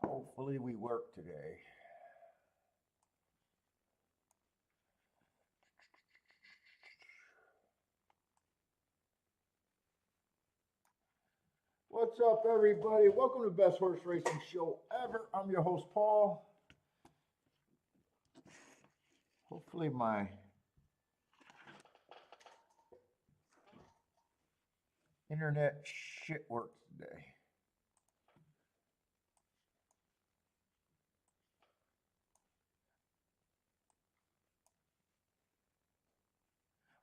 Hopefully we work today. What's up, everybody? Welcome to the best horse racing show ever. I'm your host, Paul. Hopefully my internet shit works today.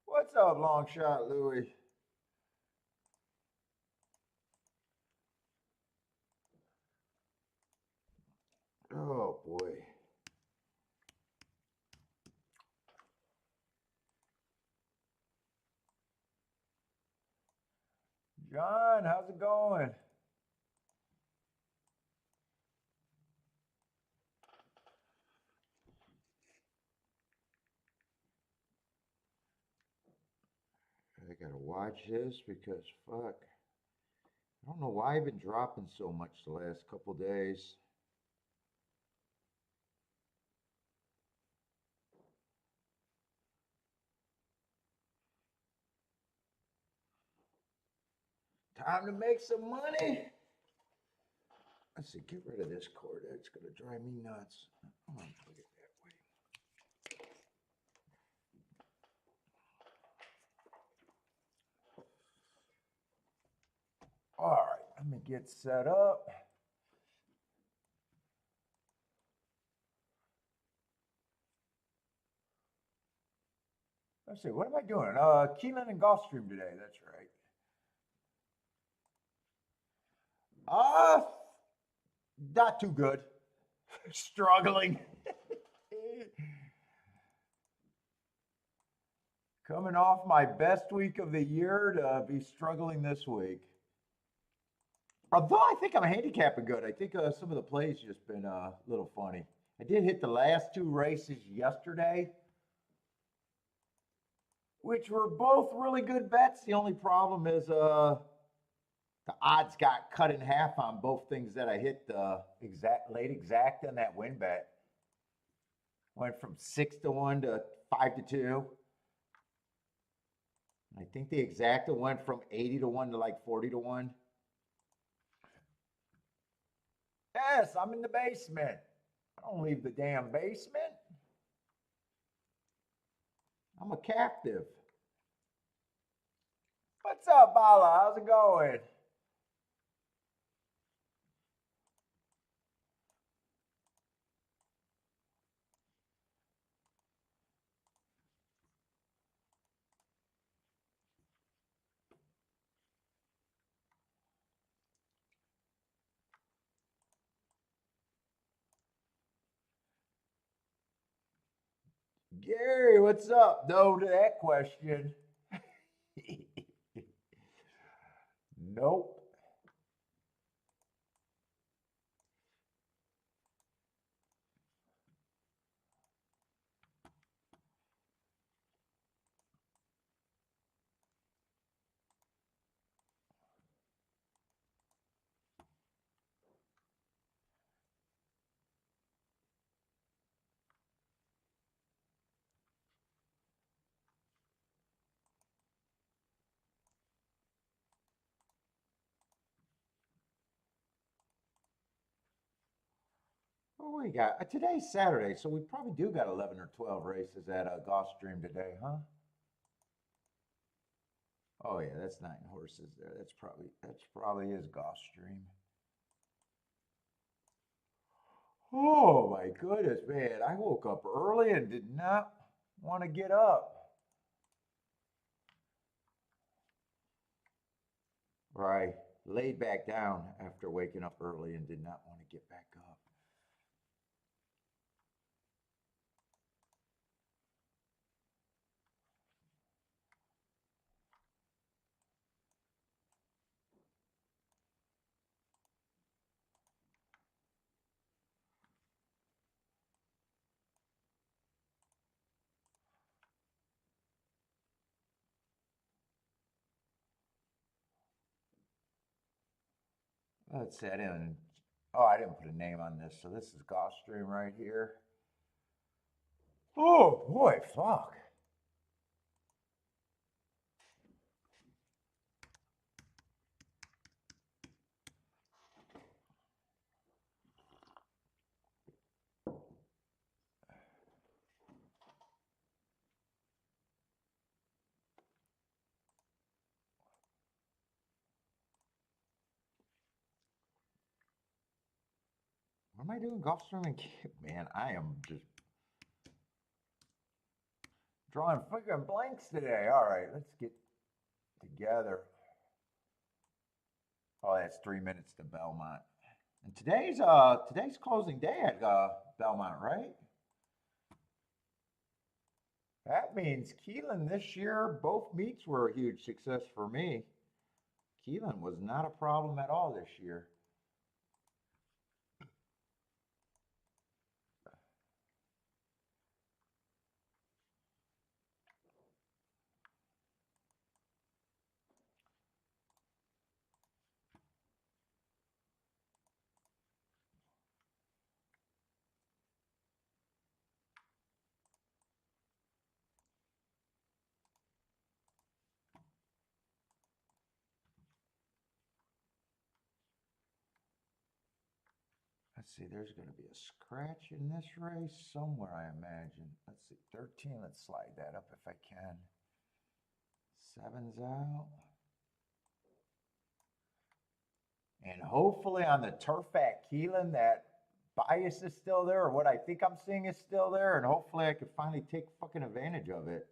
What's up, long shot, Louie? Oh boy. John, how's it going? I gotta watch this because fuck. I don't know why I've been dropping so much the last couple days. Time to make some money. Let's see, get rid of this cord. That's gonna drive me nuts. I'm gonna plug it that way. All right, let me get set up. Let's see, what am I doing? Keeneland and Gulfstream today. That's right. Uh, not too good. Struggling. Coming off my best week of the year to be struggling this week. Although I think I'm handicapping good. I think some of the plays just been a little funny. I did hit the last two races yesterday, which were both really good bets. The only problem is the odds got cut in half on both things that I hit the late exact on that win bet. Went from 6-1 to 5-2. I think the exacta went from 80-1 to like 40-1. Yes, I'm in the basement. I don't leave the damn basement. I'm a captive. What's up, Bala? How's it going? Gary, what's up? No to that question. Nope. Oh, we got today's Saturday, so we probably do got 11 or 12 races at Gulfstream today, huh? Oh yeah, that's 9 horses there. That's probably is Gulfstream. Oh my goodness, man! I woke up early and did not want to get up. Right, laid back down after waking up early and did not want to get back up. Let's set in. Oh, I didn't put a name on this. So this is Gulfstream right here. Oh boy, fuck. What am I doing? Gulfstream and man, I am just drawing fucking blanks today. All right, let's get together. Oh, that's 3 minutes to Belmont. And today's closing day at Belmont, right? That means Keeneland this year, both meets were a huge success for me. Keeneland was not a problem at all this year. Let's see, there's going to be a scratch in this race somewhere, I imagine. Let's see, 13, let's slide that up if I can. 7's out. And hopefully on the turf at Keeneland, that bias is still there, or what I think I'm seeing is still there, and hopefully I can finally take fucking advantage of it.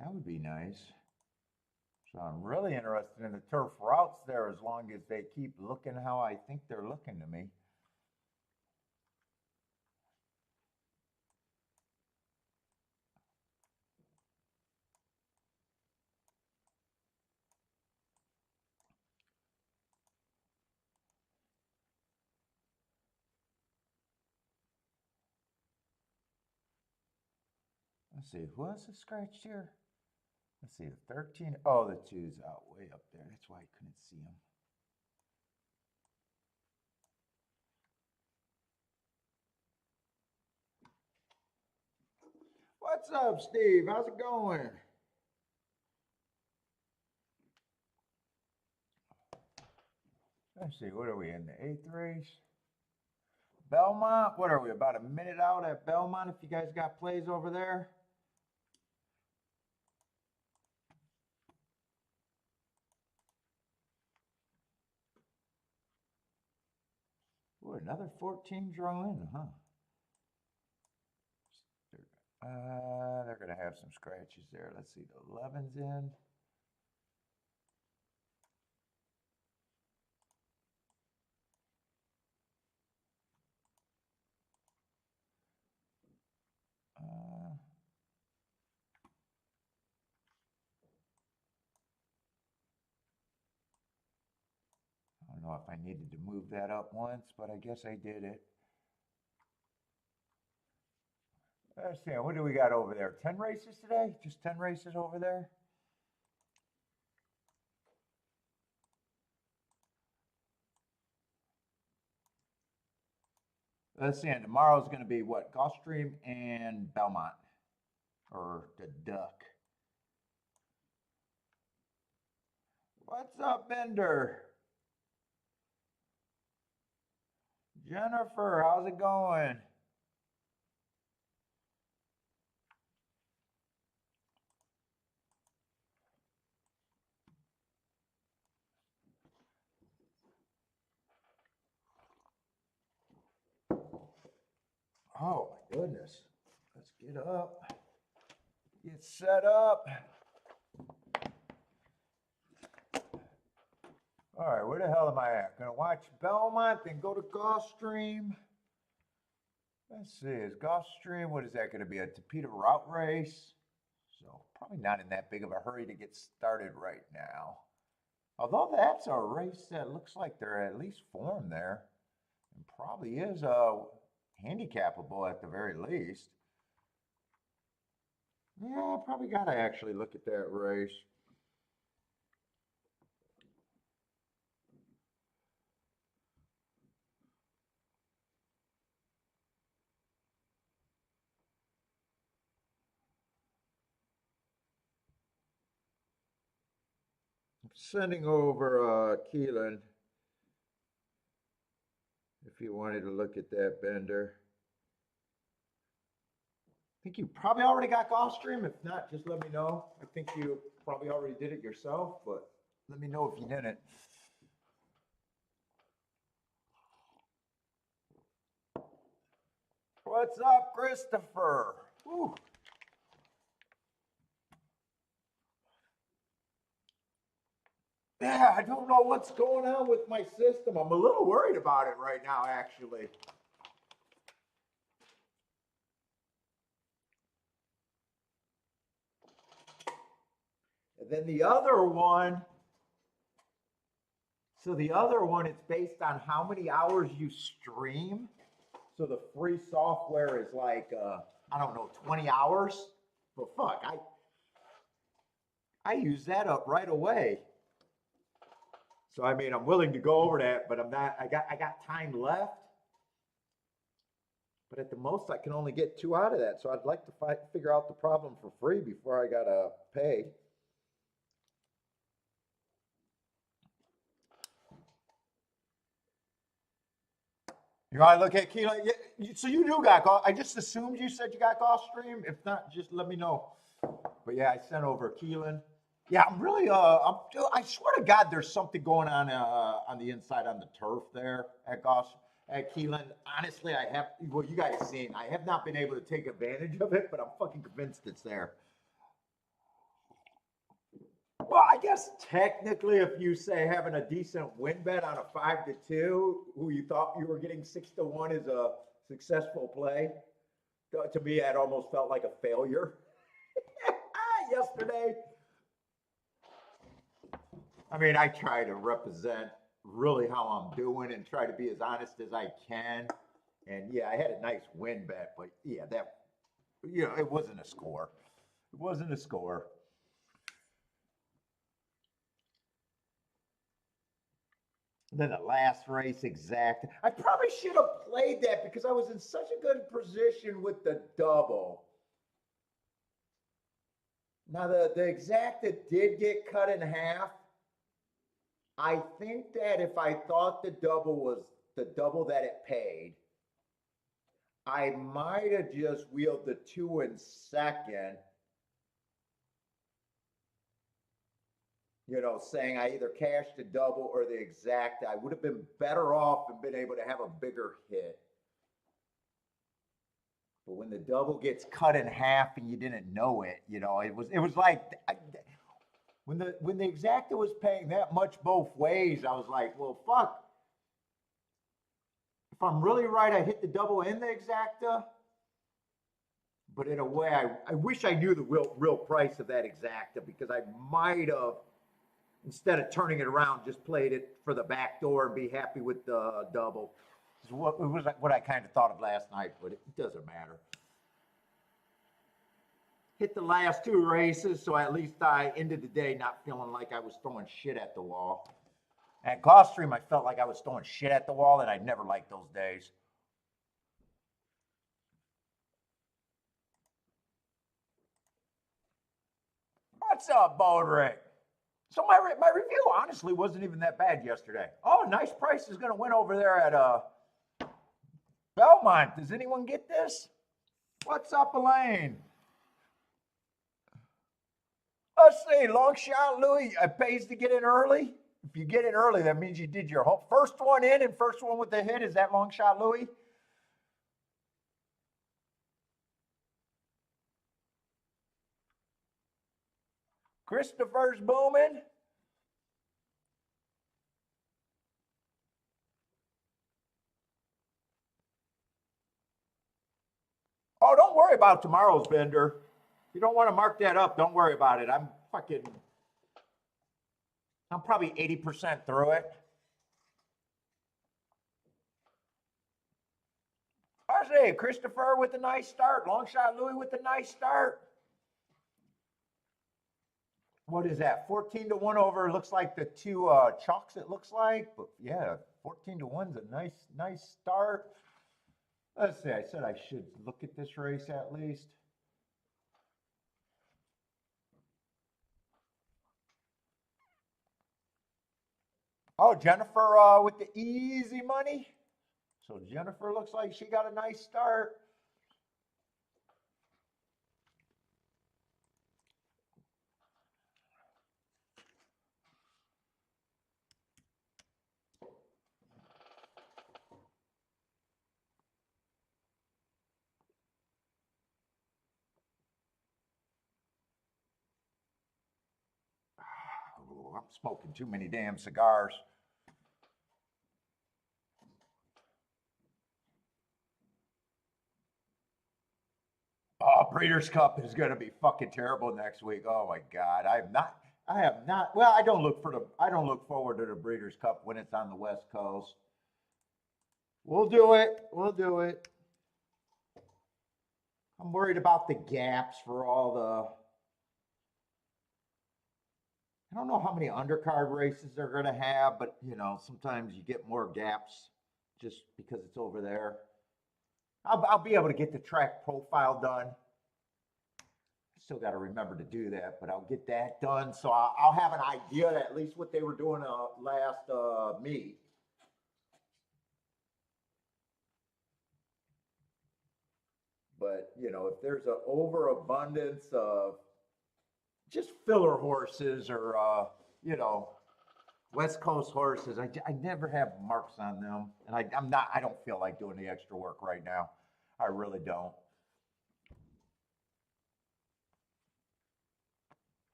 That would be nice. So I'm really interested in the turf routes there as long as they keep looking how I think they're looking to me. Let's see, who else is scratched here? Let's see, the 13. Oh, the 2's out way up there. That's why I couldn't see him. What's up, Steve? How's it going? Let's see, what are we in the 8th race? Belmont, what are we, about a minute out at Belmont if you guys got plays over there? Ooh, another 14 draw in, huh? They're going to have some scratches there. Let's see, the 11's in. I don't know if I needed to move that up once, but I guess I did it. Let's see, what do we got over there? 10 races today? Just 10 races over there? Let's see, and tomorrow's going to be what? Gulfstream and Belmont, or the Duck. What's up, Bender? Jennifer, how's it going? Oh my goodness. Let's get up. Get set up. All right, where the hell am I at? Gonna watch Belmont, then go to Gulfstream. Let's see, is Gulfstream, what is that gonna be, a Topeka route race? So probably not in that big of a hurry to get started right now. Although that's a race that looks like they're at least formed there. And probably is handicappable at the very least. Yeah, I probably got to actually look at that race. sending over Keeneland if you wanted to look at that bender. I think you probably already got Gulfstream. If not, just let me know. I think you probably already did it yourself, but let me know if you didn't. What's up, Christopher? Whew. Yeah, I don't know what's going on with my system. I'm a little worried about it right now, actually. And then the other one, so the other one, it's based on how many hours you stream. So the free software is like, I don't know, 20 hours. But fuck, I use that up right away. So I mean, I'm willing to go over that, but I'm not. I got time left. But at the most, I can only get 2 out of that. So I'd like to figure out the problem for free before I gotta pay. You want to look at Keeneland? Yeah, so you do got golf. I just assumed you said you got Gulfstream. If not, just let me know. But yeah, I sent over Keeneland. Yeah, I'm really. I swear to God, there's something going on the inside on the turf there at Keeneland. Honestly, I have. Well, you guys seen. I have not been able to take advantage of it, but I'm fucking convinced it's there. Well, I guess technically, if you say having a decent win bet on a 5-2, who you thought you were getting 6-1 is a successful play, to me, that almost felt like a failure yesterday. I mean, I try to represent really how I'm doing and try to be as honest as I can. And yeah, I had a nice win bet, but yeah, it wasn't a score. It wasn't a score. Then the last race, exact. I probably should have played that because I was in such a good position with the double. Now the exacta did get cut in half. I think that if I thought the double was the double that it paid, I might have just wheeled the 2 in second. Saying I either cashed the double or the exacta. I would have been better off and been able to have a bigger hit. But when the double gets cut in half and you didn't know it, it was like when the exacta was paying that much both ways, I was like, well, fuck. If I'm really right, I hit the double and the exacta. But in a way, I wish I knew the real price of that exacta because I might have, instead of turning it around, just played it for the back door and be happy with the double. It was what I kind of thought of last night, but it doesn't matter. Hit the last 2 races, so at least I ended the day not feeling like I was throwing shit at the wall. At Gulfstream, I felt like I was throwing shit at the wall, and I never liked those days. What's up, Bodrick? So my review honestly wasn't even that bad yesterday. Oh, nice price is going to win over there at Belmont. Does anyone get this? What's up, Elaine? Let's see, long shot, Louis. It pays to get in early. If you get in early, that means you did your first one in and first one with the hit. Is that long shot, Louis? Christopher's booming. Oh, don't worry about tomorrow's bender. If you don't want to mark that up, don't worry about it. I'm probably 80% through it. I say, Christopher with a nice start. Long shot Louis with a nice start. What is that? 14-1 over. Looks like the 2 chalks. It looks like, but yeah, 14-1's a nice start. Let's see. I said I should look at this race at least. Oh, Jennifer with the easy money. So Jennifer looks like she got a nice start. Ooh, I'm smoking too many damn cigars. Oh, Breeders' Cup is going to be fucking terrible next week. Oh my God, I am not. I have not. Well, I don't look for the. I don't look forward to the Breeders' Cup when it's on the West Coast. We'll do it. We'll do it. I'm worried about the gaps for all the. I don't know how many undercard races they're going to have, but you know, sometimes you get more gaps just because it's over there. I'll be able to get the track profile done. Still got to remember to do that, but I'll get that done. So I'll have an idea at least what they were doing last meet. But you know, if there's an overabundance of just filler horses or you know, West Coast horses, I never have marks on them, and I'm not. I don't feel like doing the extra work right now. I really don't.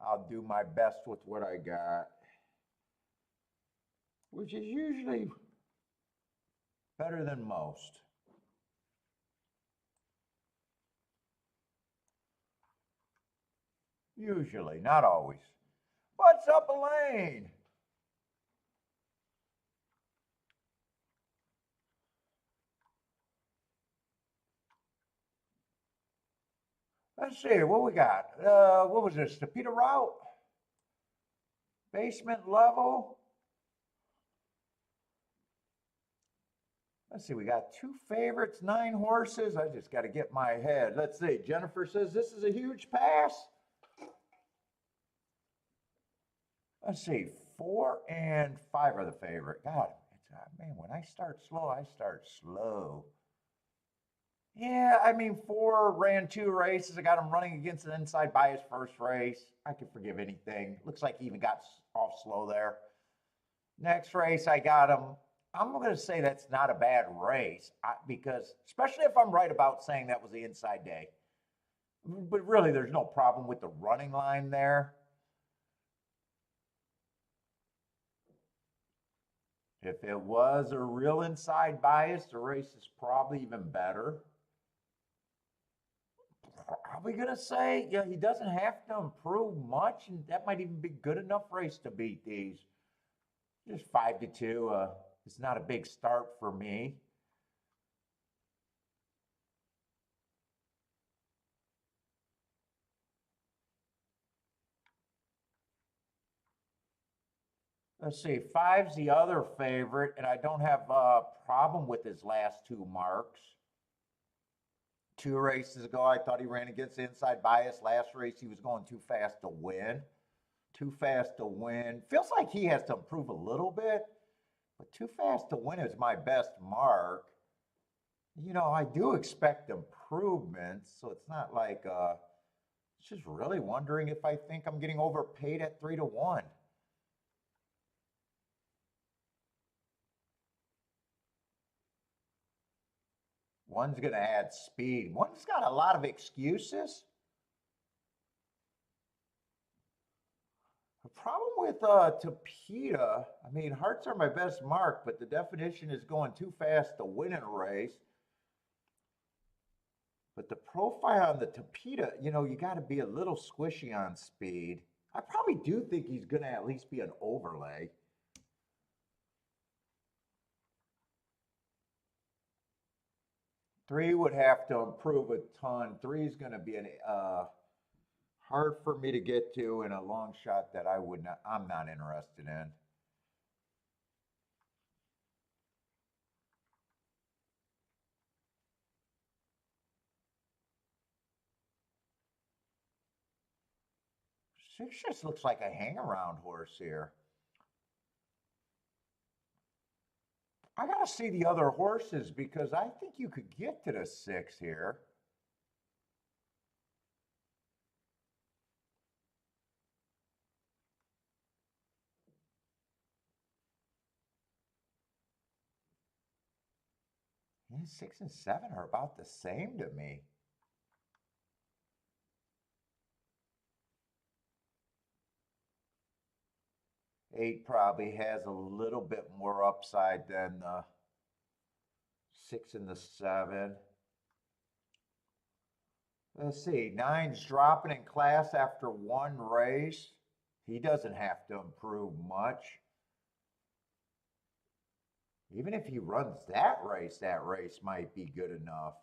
I'll do my best with what I got, which is usually better than most. Usually, not always. What's up, Elaine? Let's see what we got. What was this? The Peter Route? Basement level? Let's see, we got two favorites, 9 horses. I just got to get my head. Let's see. Jennifer says this is a huge pass. Let's see, 4 and 5 are the favorite. God, man, when I start slow, I start slow. Yeah, I mean, 4 ran 2 races. I got him running against an inside bias first race. I can forgive anything. Looks like he even got off slow there. Next race, I got him. I'm going to say that's not a bad race because, especially if I'm right about saying that was the inside day. But really, there's no problem with the running line there. If it was a real inside bias, the race is probably even better. Probably gonna say, yeah, he doesn't have to improve much, and that might even be good enough race to beat these. Just 5-2. It's not a big start for me. Let's see, 5's the other favorite, and I don't have a problem with his last 2 marks. 2 races ago, I thought he ran against the inside bias. Last race, he was going too fast to win. Too fast to win. Feels like he has to improve a little bit, but too fast to win is my best mark. You know, I do expect improvements, so it's not like it's just really wondering if I think I'm getting overpaid at 3-1. One's going to add speed. One's got a lot of excuses. The problem with Tapeta, I mean, hearts are my best mark, but the definition is going too fast to win in a race. But the profile on the Tapeta, you know, you got to be a little squishy on speed. I probably do think he's going to at least be an overlay. 3 would have to improve a ton. 3 is going to be an hard for me to get to in a long shot that I'm not interested in. 6 just looks like a hang-around horse here. I gotta see the other horses because I think you could get to the 6 here. Yeah, 6 and 7 are about the same to me. Eight probably has a little bit more upside than the 6 and the 7. Let's see, nine's dropping in class after one race. He doesn't have to improve much. Even if he runs that race might be good enough.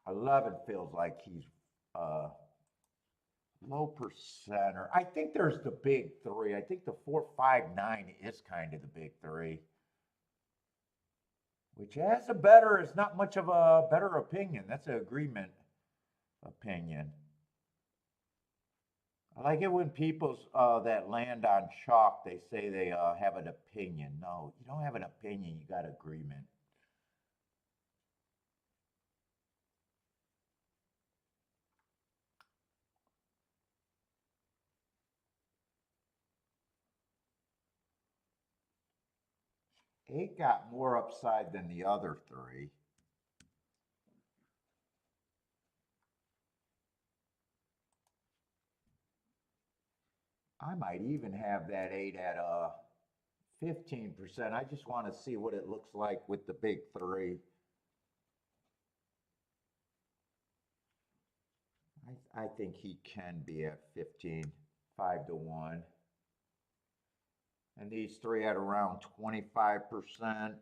11 feels like he's low percenter. I think there's the big three. I think the 4, 5, 9 is kind of the big three. Which as a bettor is not much of a better opinion. That's an agreement opinion. I like it when people that land on chalk, they say they have an opinion. No, you don't have an opinion. You got agreement. Eight got more upside than the other three. I might even have that 8 at 15%. I just want to see what it looks like with the big three. I think he can be at 15, 5 to 1. And these three at around 25%.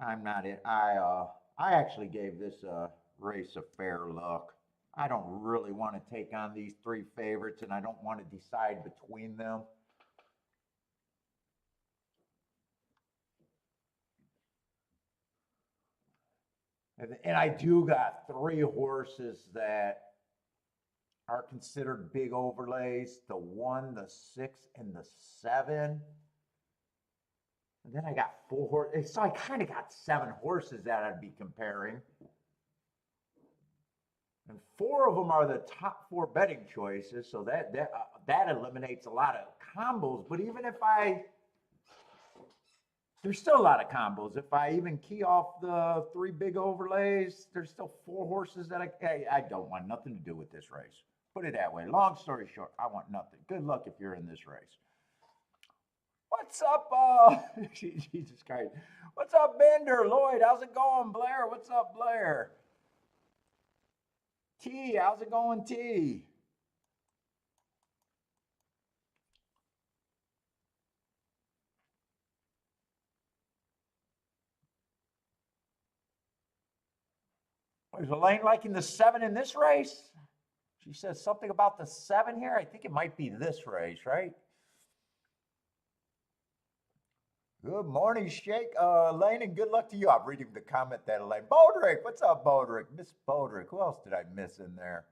I'm not in. I actually gave this race a fair look. I don't really want to take on these three favorites, and I don't want to decide between them. And I do got three horses that are considered big overlays, the 1, the 6, and the 7. And then I got 4 horses. So I kind of got 7 horses that I'd be comparing. And 4 of them are the top 4 betting choices. So that eliminates a lot of combos. But even if there's still a lot of combos. If I even key off the 3 big overlays, there's still 4 horses that I don't want nothing to do with this race. Put it that way. Long story short, I want nothing. Good luck if you're in this race. What's up, Jesus Christ. What's up, Bender? Lloyd, how's it going? Blair, what's up, Blair? T, how's it going, T? Is Elaine liking the 7 in this race? She says something about the 7 here. I think it might be this race, right? Good morning, Shake. Elaine, and good luck to you. I'm reading the comment that Elaine. Bodrick, what's up, Bodrick? Miss Bodrick. Who else did I miss in there?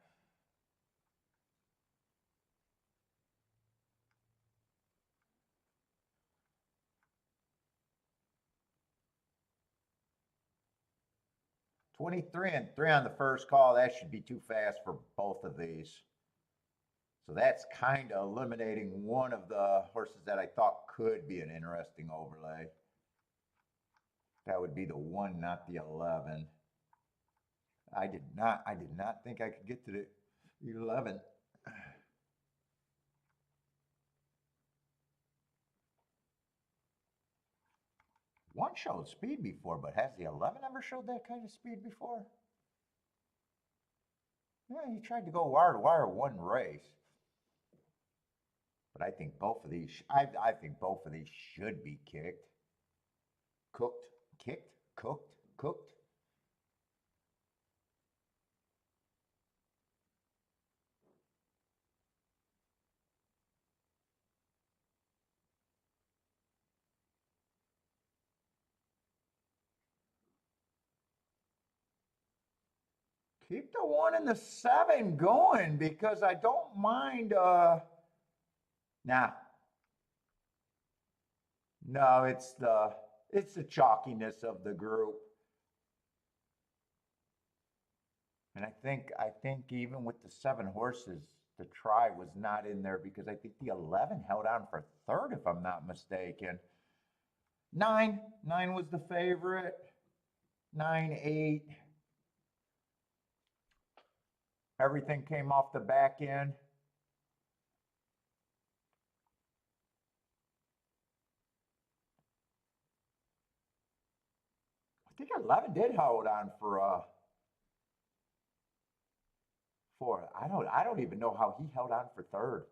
$23 and 3 on the first call. That should be too fast for both of these. So that's kind of eliminating one of the horses that I thought could be an interesting overlay. That would be the 1, not the 11. I did not think I could get to the 11. One showed speed before, but has the 11 ever showed that kind of speed before? Yeah, he tried to go wire to wire one race. But I think both of these, I think both of these should be kicked. Cooked, kicked, cooked, cooked. Keep the 1 and the 7 going because I don't mind. Nah, no, it's the chalkiness of the group, and I think even with the 7 horses, the try was not in there because I think the 11 held on for third, if I'm not mistaken. Nine was the favorite. 9, 8. Everything came off the back end. I think 11 did hold on for I don't even know how he held on for third.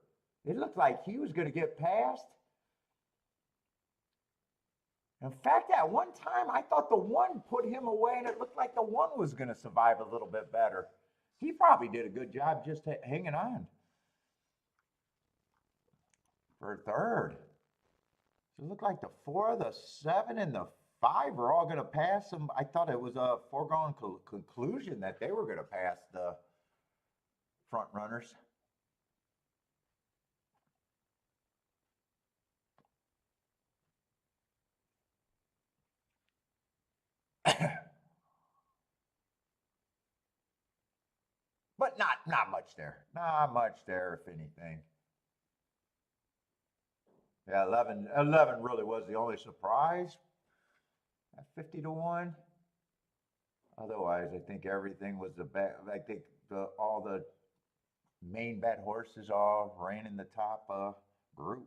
It looked like he was going to get past. In fact, at one time I thought the 1 put him away, and it looked like the 1 was going to survive a little bit better. He probably did a good job just hanging on for third. So it looked like the 4, the 7, and the 5 are all going to pass him. I thought it was a foregone conclusion that they were going to pass the front runners. But not much there. Not much there, if anything. Yeah, 11 really was the only surprise at 50 to 1. Otherwise, I think everything was the bet. I think all the main bet horses all ran in the top group.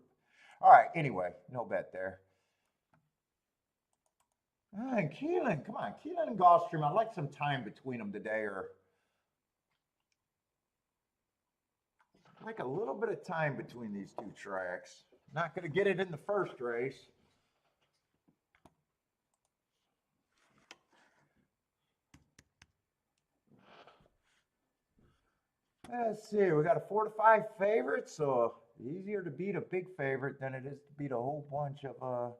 All right, anyway, no bet there. And Keeneland, come on, Keeneland and Gulfstream. I'd like some time between them today, or like a little bit of time between these 2 tracks. Not going to get it in the first race. Let's see, we got a 4 to 5 favorite, so easier to beat a big favorite than it is to beat a whole bunch of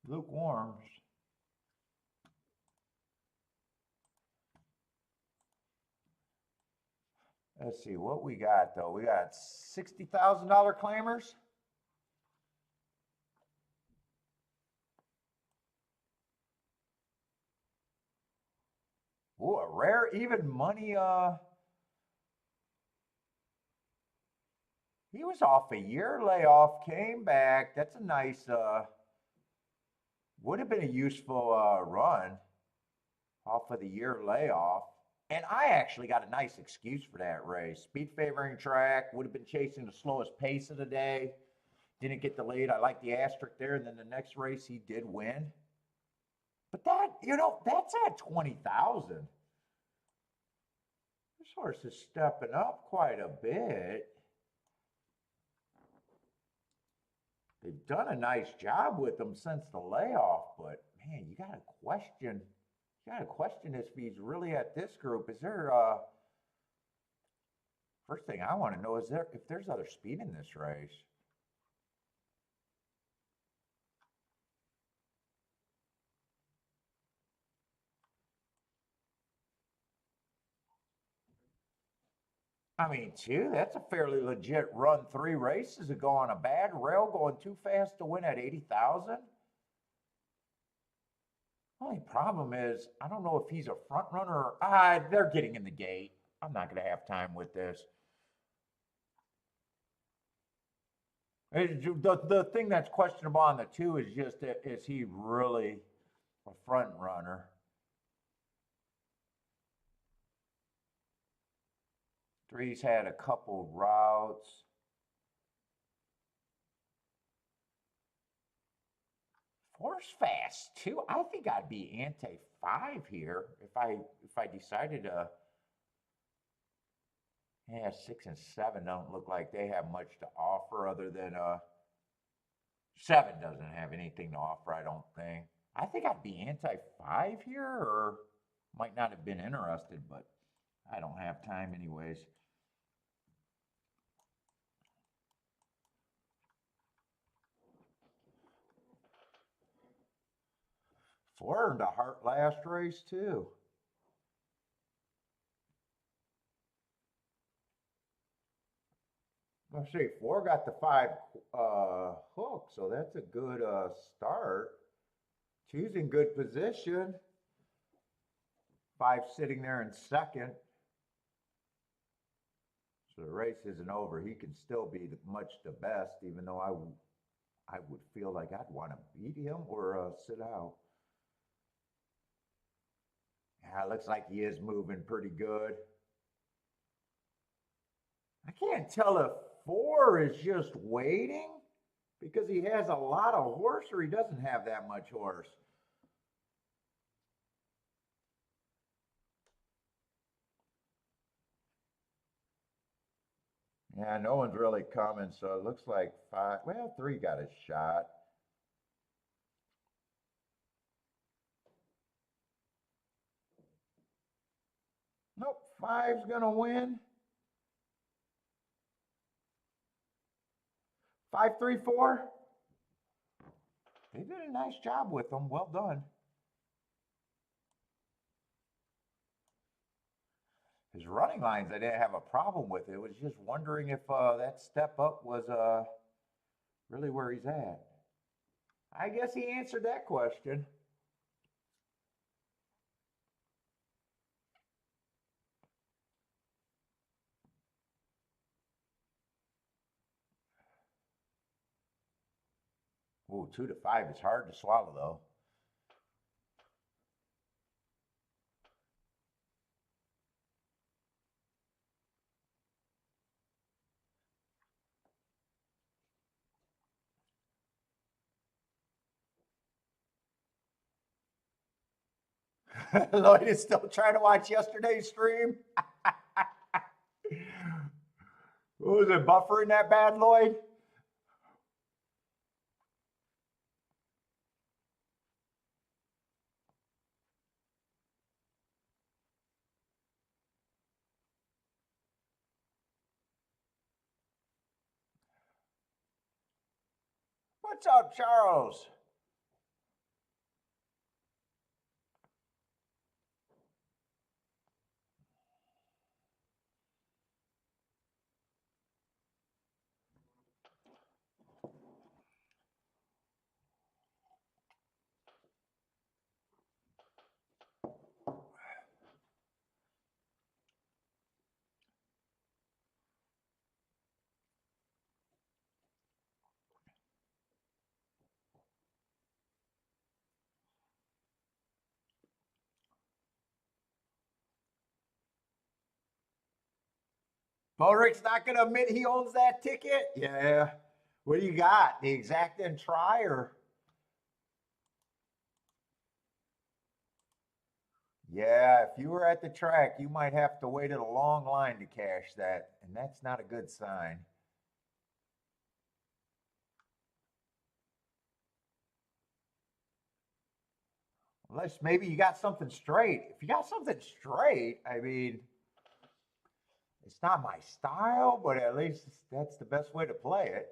lukewarms. Let's see what we got though. We got $60,000 claimers. Ooh, a rare even money. He was off a year layoff, came back. That's a nice. Would have been a useful run off of the year layoff. And I actually got a nice excuse for that race. Speed favoring track, would have been chasing the slowest pace of the day. Didn't get the lead. I like the asterisk there. And then the next race he did win. But that's at 20,000. This horse is stepping up quite a bit. They've done a nice job with him since the layoff, but man, you got to question if he's really at this group. Is there first thing I want to know is if there's other speed in this race? I mean, too, that's a fairly legit run. 3 races ago on a bad rail, going too fast to win at 80,000. Only problem is, I don't know if he's a front runner or they're getting in the gate. I'm not going to have time with this. The thing that's questionable on the 2 is just, is he really a front runner? Three's had a couple routes. Four's fast too. I think I'd be anti-5 here if I decided to. Yeah, 6 and 7 don't look like they have much to offer other than 7 doesn't have anything to offer, I don't think. I think I'd be anti-5 here, or might not have been interested, but I don't have time anyways. Four earned a heart last race too. Let's see, 4 got the 5 hook, so that's a good start. 2's in good position. 5 sitting there in second. So the race isn't over. He can still be much the best, even though I would feel like I'd want to beat him or sit out. Yeah, it looks like he is moving pretty good. I can't tell if 4 is just waiting because he has a lot of horse or he doesn't have that much horse. Yeah, no one's really coming, so it looks like 5. Well, 3 got a shot. Nope, 5's gonna win. 5, 3, 4. They did a nice job with them. Well done. His running lines, I didn't have a problem with. It was just wondering if that step up was really where he's at. I guess he answered that question. Ooh, 2 to 5 is hard to swallow, though. Lloyd is still trying to watch yesterday's stream. Was it buffering that bad, Lloyd? What's up, Charles? Bodrick's not going to admit he owns that ticket? Yeah. What do you got? The exact and try or? Yeah, if you were at the track, you might have to wait in a long line to cash that, and that's not a good sign. Unless maybe you got something straight. If you got something straight, I mean, it's not my style, but at least that's the best way to play it.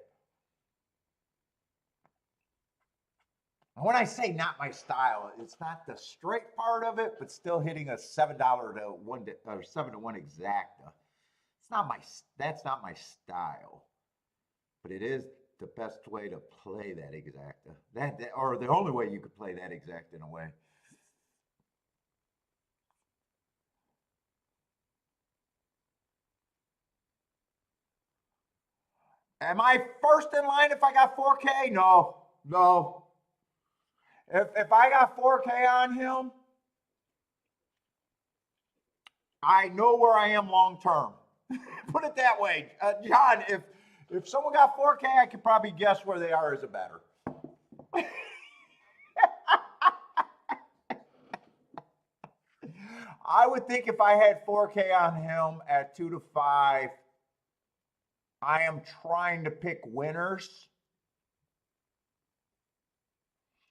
And when I say not my style, it's not the straight part of it, but still hitting a $7 to 1 or 7 to 1 exacta. It's not my that's not my style, but it is the best way to play that exacta. That or the only way you could play that exacta in a way. Am I first in line if I got 4K? No, no. If I got 4K on him, I know where I am long term. Put it that way, John. If someone got 4K, I could probably guess where they are as a bettor. I would think if I had 4K on him at 2 to 5, I am trying to pick winners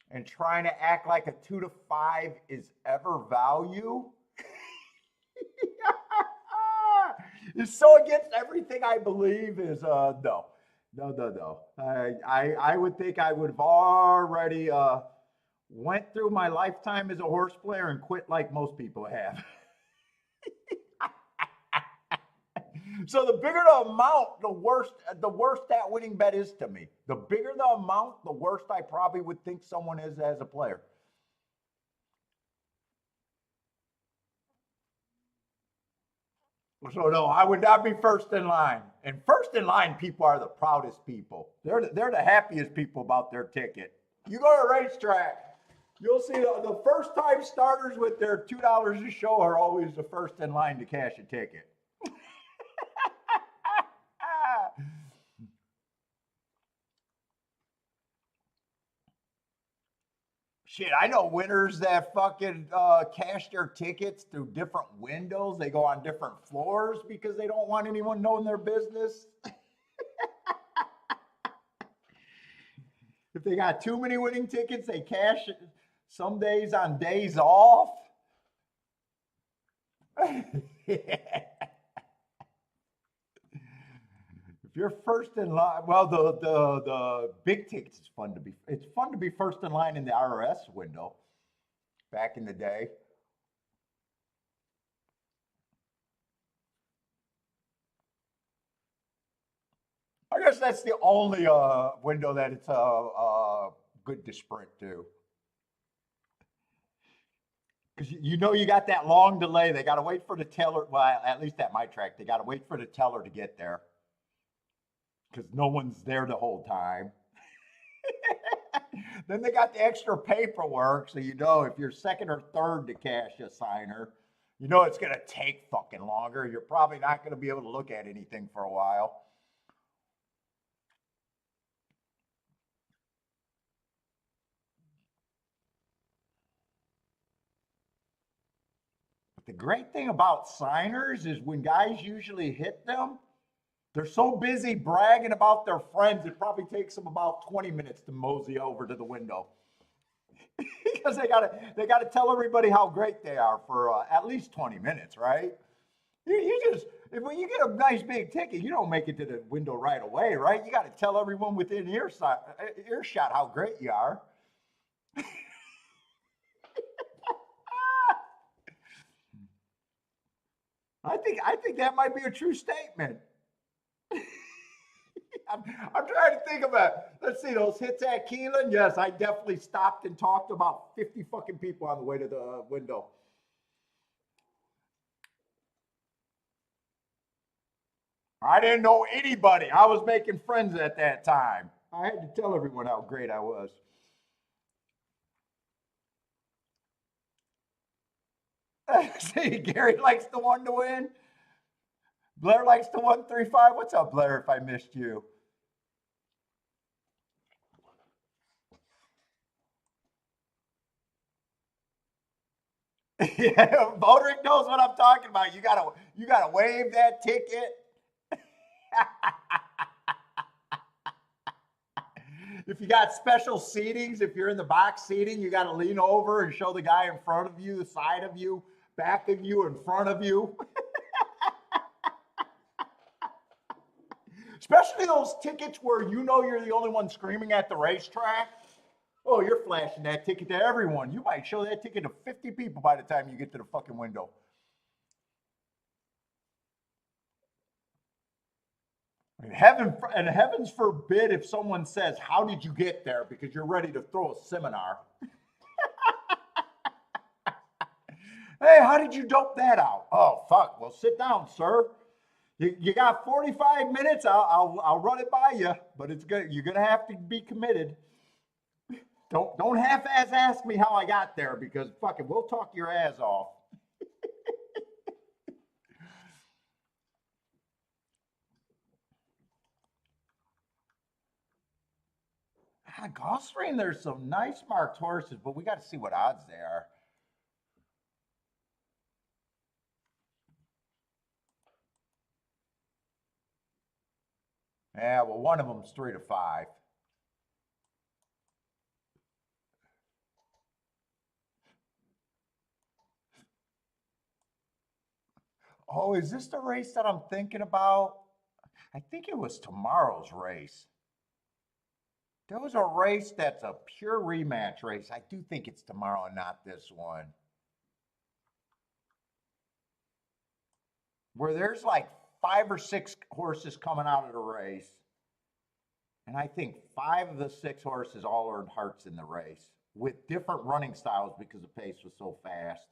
and trying to act like a 2 to 5 is ever value. It's so against everything I believe is no. I would think I would have already went through my lifetime as a horse player and quit like most people have. So the bigger the amount, the worse that winning bet is to me. The bigger the amount, the worse I probably would think someone is as a player. So no, I would not be first in line. And first in line people are the proudest people. They're the happiest people about their ticket. You go to a racetrack, you'll see the first time starters with their $2 a show are always the first in line to cash a ticket. Shit, I know winners that fucking cash their tickets through different windows. They go on different floors because they don't want anyone knowing their business. If they got too many winning tickets, they cash it some days on days off. If you're first in line, well, the big tickets is fun to be. It's fun to be first in line in the RS window. Back in the day, I guess that's the only window that it's good to sprint to. Because you know you got that long delay. They got to wait for the teller. Well, at least at my track, they got to wait for the teller to get there because no one's there the whole time. Then they got the extra paperwork, so you know if you're second or third to cash a signer, you know it's going to take fucking longer. You're probably not going to be able to look at anything for a while. But the great thing about signers is when guys usually hit them, they're so busy bragging about their friends, it probably takes them about 20 minutes to mosey over to the window. Because they gotta tell everybody how great they are for at least 20 minutes, right? You just when you get a nice big ticket, you don't make it to the window right away, right? You got to tell everyone within earshot how great you are. I think that might be a true statement. I'm trying to think about. Let's see those hits at Keeneland. Yes, I definitely stopped and talked to about 50 fucking people on the way to the window. I didn't know anybody. I was making friends at that time. I had to tell everyone how great I was. See, Gary likes the one to win. Blair likes the 135. What's up, Blair? If I missed you. Yeah, Bodrick knows what I'm talking about. You gotta wave that ticket. If you got special seatings, if you're in the box seating, you got to lean over and show the guy in front of you, the side of you, back of you, in front of you. Especially those tickets where you know you're the only one screaming at the racetrack. Oh, you're flashing that ticket to everyone. You might show that ticket to 50 people by the time you get to the fucking window. And heavens forbid if someone says, "How did you get there?" because you're ready to throw a seminar. Hey, how did you dope that out? Oh, fuck. Well, sit down, sir. You got 45 minutes. I'll run it by you, but it's good. You're gonna have to be committed. Don't half-ass ask me how I got there because fucking we'll talk your ass off. Gulfstream, there's some nice marked horses, but we got to see what odds they are. Yeah, well, one of them's 3 to 5. Oh, is this the race that I'm thinking about? I think it was tomorrow's race. There was a race that's a pure rematch race. I do think it's tomorrow and not this one. Where there's like 5 or 6 horses coming out of the race. And I think 5 of the 6 horses all earned hearts in the race with different running styles because the pace was so fast.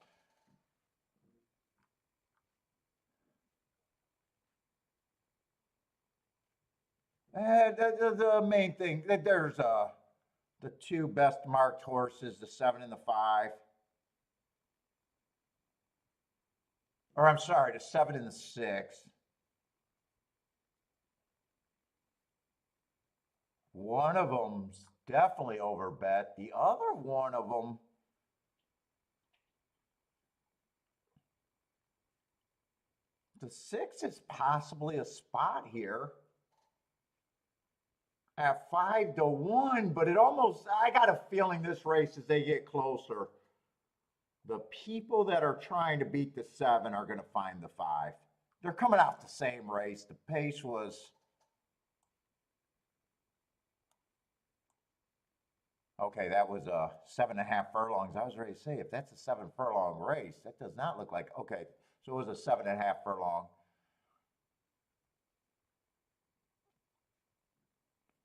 The main thing, there's the 2 best marked horses, the 7 and the 5. Or I'm sorry, the 7 and the 6. One of them's definitely overbet. The other one of them, the 6 is possibly a spot here at 5-1, but it almost, I got a feeling this race as they get closer, the people that are trying to beat the 7 are going to find the 5. They're coming out the same race. The pace was, okay, that was 7.5 furlongs. I was ready to say, if that's a 7 furlong race, that does not look like, okay, so it was a 7.5 furlong.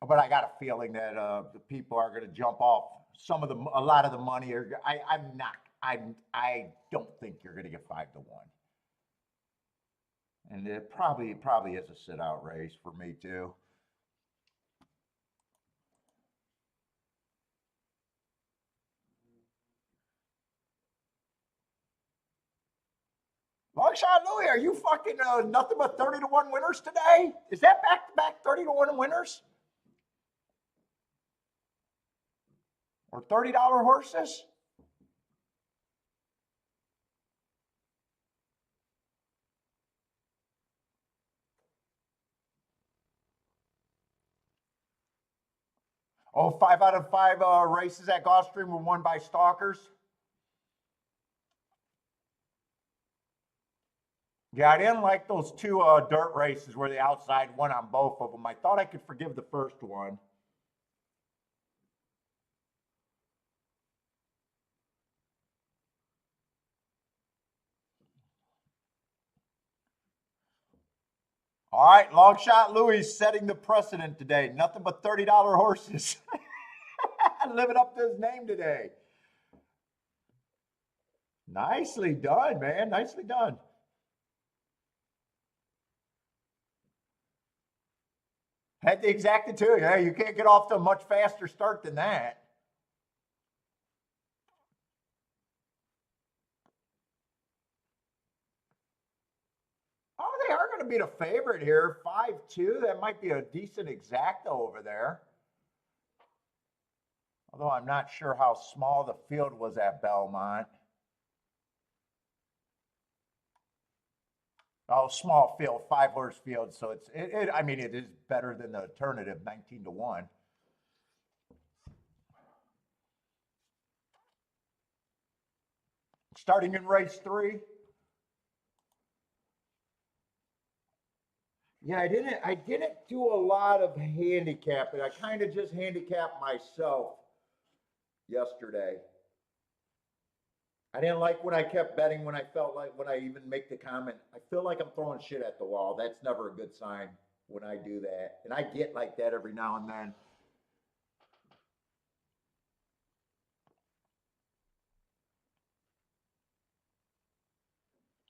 But I got a feeling that the people are going to jump off a lot of the money. I don't think you're going to get 5-1. And it probably is a sit-out race for me too. Longshot Louie, are you fucking nothing but 30-1 winners today? Is that back-to-back 30-1 winners? Or $30 horses? Oh, 5 out of 5 races at Gulfstream were won by stalkers. Yeah, I didn't like those 2 dirt races where the outside won on both of them. I thought I could forgive the first one. All right, Longshot Louie setting the precedent today. Nothing but $30 horses. Living up to his name today. Nicely done, man. Nicely done. Had the exacta too. Yeah, you can't get off to a much faster start than that. Oh, they are going to be the favorite here. 5-2. That might be a decent exacta over there. Although I'm not sure how small the field was at Belmont. Oh, small field, 5-horse field. So I mean, it is better than the alternative, 19-1. Starting in race 3. Yeah, I didn't do a lot of handicapping. I kind of just handicapped myself yesterday. I didn't like when I kept betting when I felt like when I even make the comment, I feel like I'm throwing shit at the wall. That's never a good sign when I do that. And I get like that every now and then.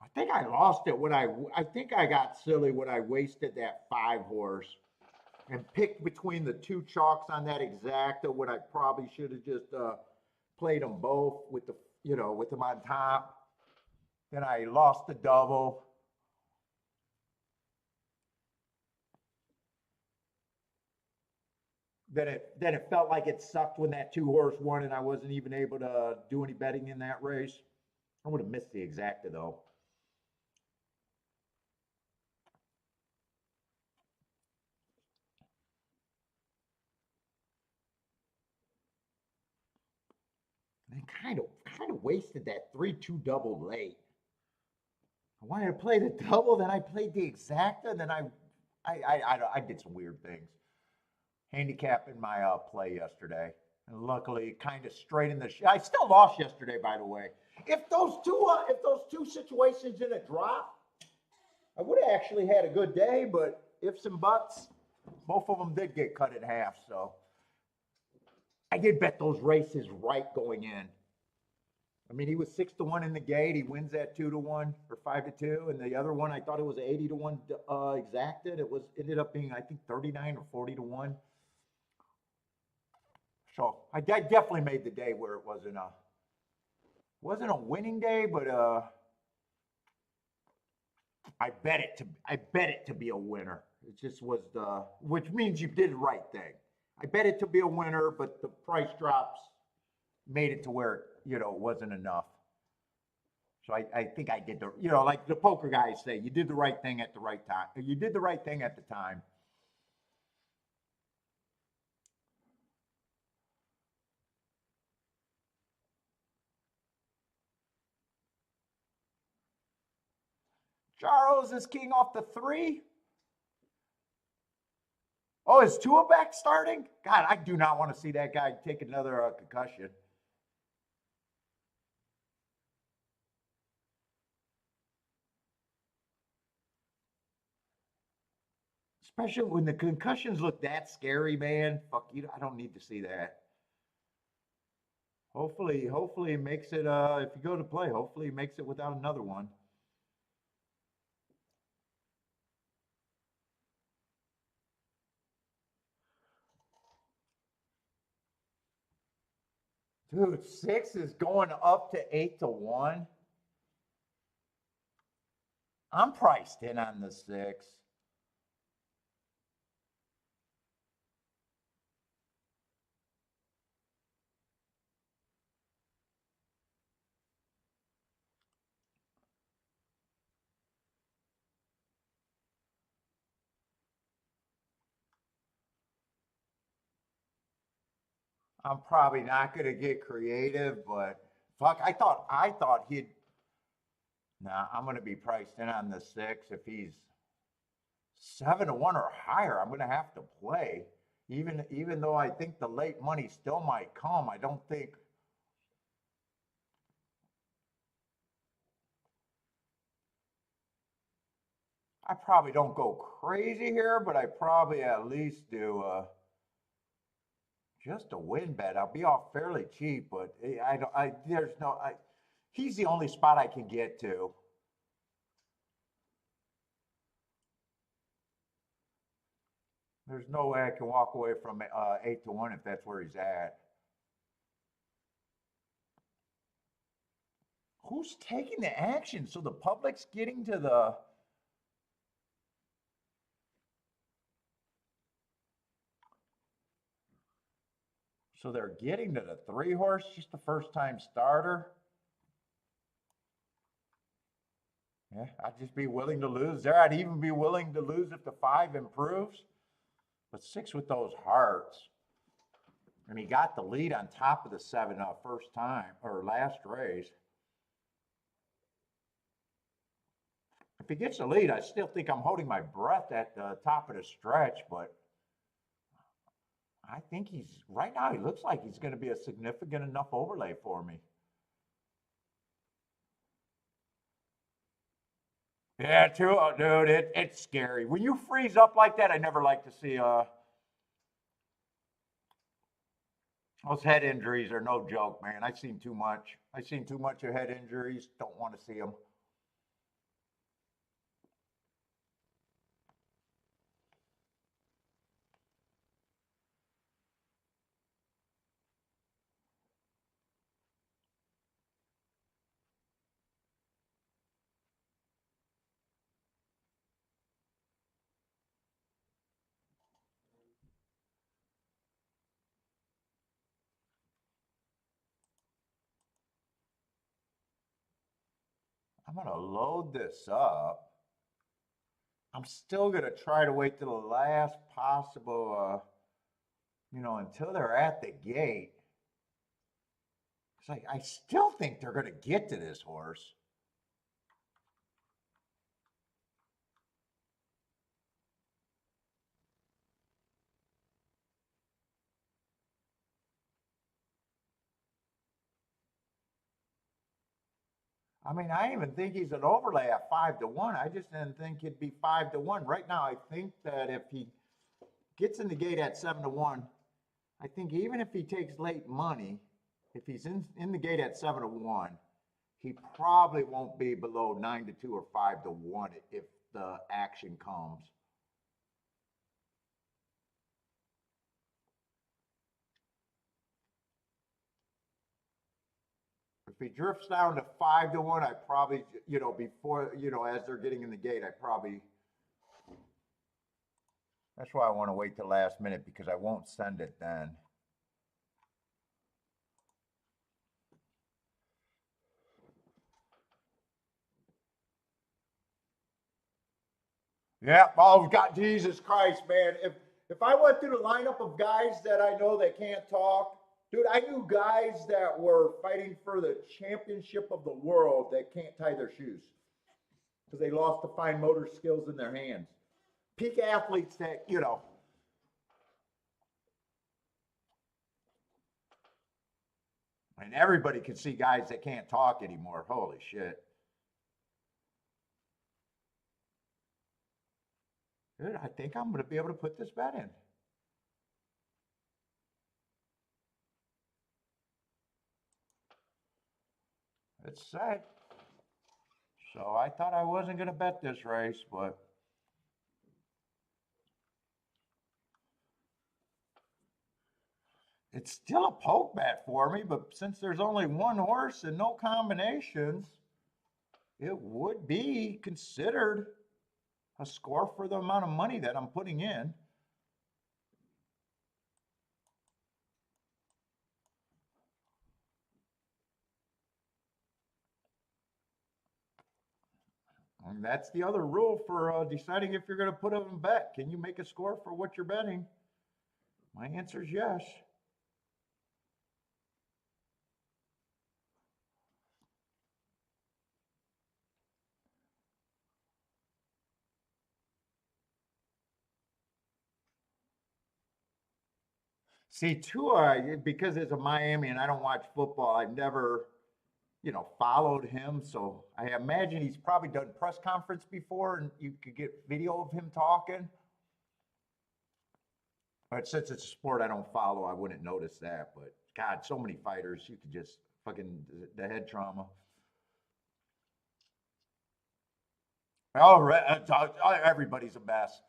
I think I lost it when I think I got silly when I wasted that 5-horse and picked between the 2 chalks on that exacta when I probably should have just played them both with with them on top. Then I lost the double. Then it felt like it sucked when that 2-horse won and I wasn't even able to do any betting in that race. I would have missed the exacta though. I kind of wasted that 3-2 double late. I wanted to play the double, then I played the exacta, then I did some weird things. Handicapping my play yesterday, and luckily, kind of straightened the. I still lost yesterday, by the way. If those two situations didn't drop, I would have actually had a good day, but ifs and buts, both of them did get cut in half. So I did bet those races right going in. I mean, he was 6-1 in the gate. He wins that 2-1 or 5-2, and the other one I thought it was 80-1 exacted. It was ended up being I think 39 or 40-1. So I definitely made the day where it wasn't a winning day, but I bet it to be a winner. It just was the which means you did the right thing. I bet it to be a winner, but the price drops made it to where it wasn't enough. So I think I did like the poker guys say, you did the right thing at the right time. You did the right thing at the time. Charles is king off the three. Oh, is Tua back starting? God, I do not want to see that guy take another concussion. Especially when the concussions look that scary, man. Fuck you. I don't need to see that. Hopefully he makes it if you go to play, hopefully he makes it without another one. Dude, six is going up to 8-1. I'm priced in on the six. I'm probably not gonna get creative, but fuck, I thought he'd nah, I'm gonna be priced in on the six. If he's 7-1 or higher, I'm gonna have to play. Even though I think the late money still might come, I don't think I probably don't go crazy here, but I probably at least do just a win bet. I'll be off fairly cheap, but I don't. I there's no. I he's the only spot I can get to. There's no way I can walk away from 8-1 if that's where he's at. Who's taking the action? So the public's getting to the. So they're getting to the three horse, just the first time starter. Yeah, I'd just be willing to lose there. I'd even be willing to lose if the five improves. But six with those hearts. And he got the lead on top of the seven first time or last race. If he gets the lead, I still think I'm holding my breath at the top of the stretch, but I think he's right now. He looks like he's going to be a significant enough overlay for me. Yeah, too, dude. It's scary when you freeze up like that. I never like to see those head injuries are no joke, man. I've seen too much. I've seen too much of head injuries. Don't want to see them. I'm gonna load this up. I'm still gonna try to wait till the last possible, until they're at the gate. It's like I still think they're gonna get to this horse. I mean, I even think he's an overlay at 5-1. I just didn't think he'd be 5-1. Right now, I think that if he gets in the gate at 7-1, I think even if he takes late money, if he's in the gate at 7-1, he probably won't be below 9-2 or 5-1 if the action comes. If he drifts down to 5-1, I probably, before, as they're getting in the gate, I probably. That's why I want to wait till last minute because I won't send it then. Yeah, oh God, Jesus Christ, man. If I went through the lineup of guys that I know that can't talk, dude, I knew guys that were fighting for the championship of the world that can't tie their shoes because they lost the fine motor skills in their hands. Peak athletes that, and everybody can see guys that can't talk anymore. Holy shit. Dude, I think I'm going to be able to put this bet in. It's sad. So I thought I wasn't going to bet this race, but it's still a poke bet for me. But since there's only one horse and no combinations, it would be considered a score for the amount of money that I'm putting in. And that's the other rule for deciding if you're going to put up a bet. Can you make a score for what you're betting? My answer is yes. See, Tua, because it's a Miami and I don't watch football, I've never, followed him. So I imagine he's probably done press conference before and you could get video of him talking. But since it's a sport I don't follow, I wouldn't notice that. But God, so many fighters, you could just fucking the head trauma. Oh, everybody's a mess.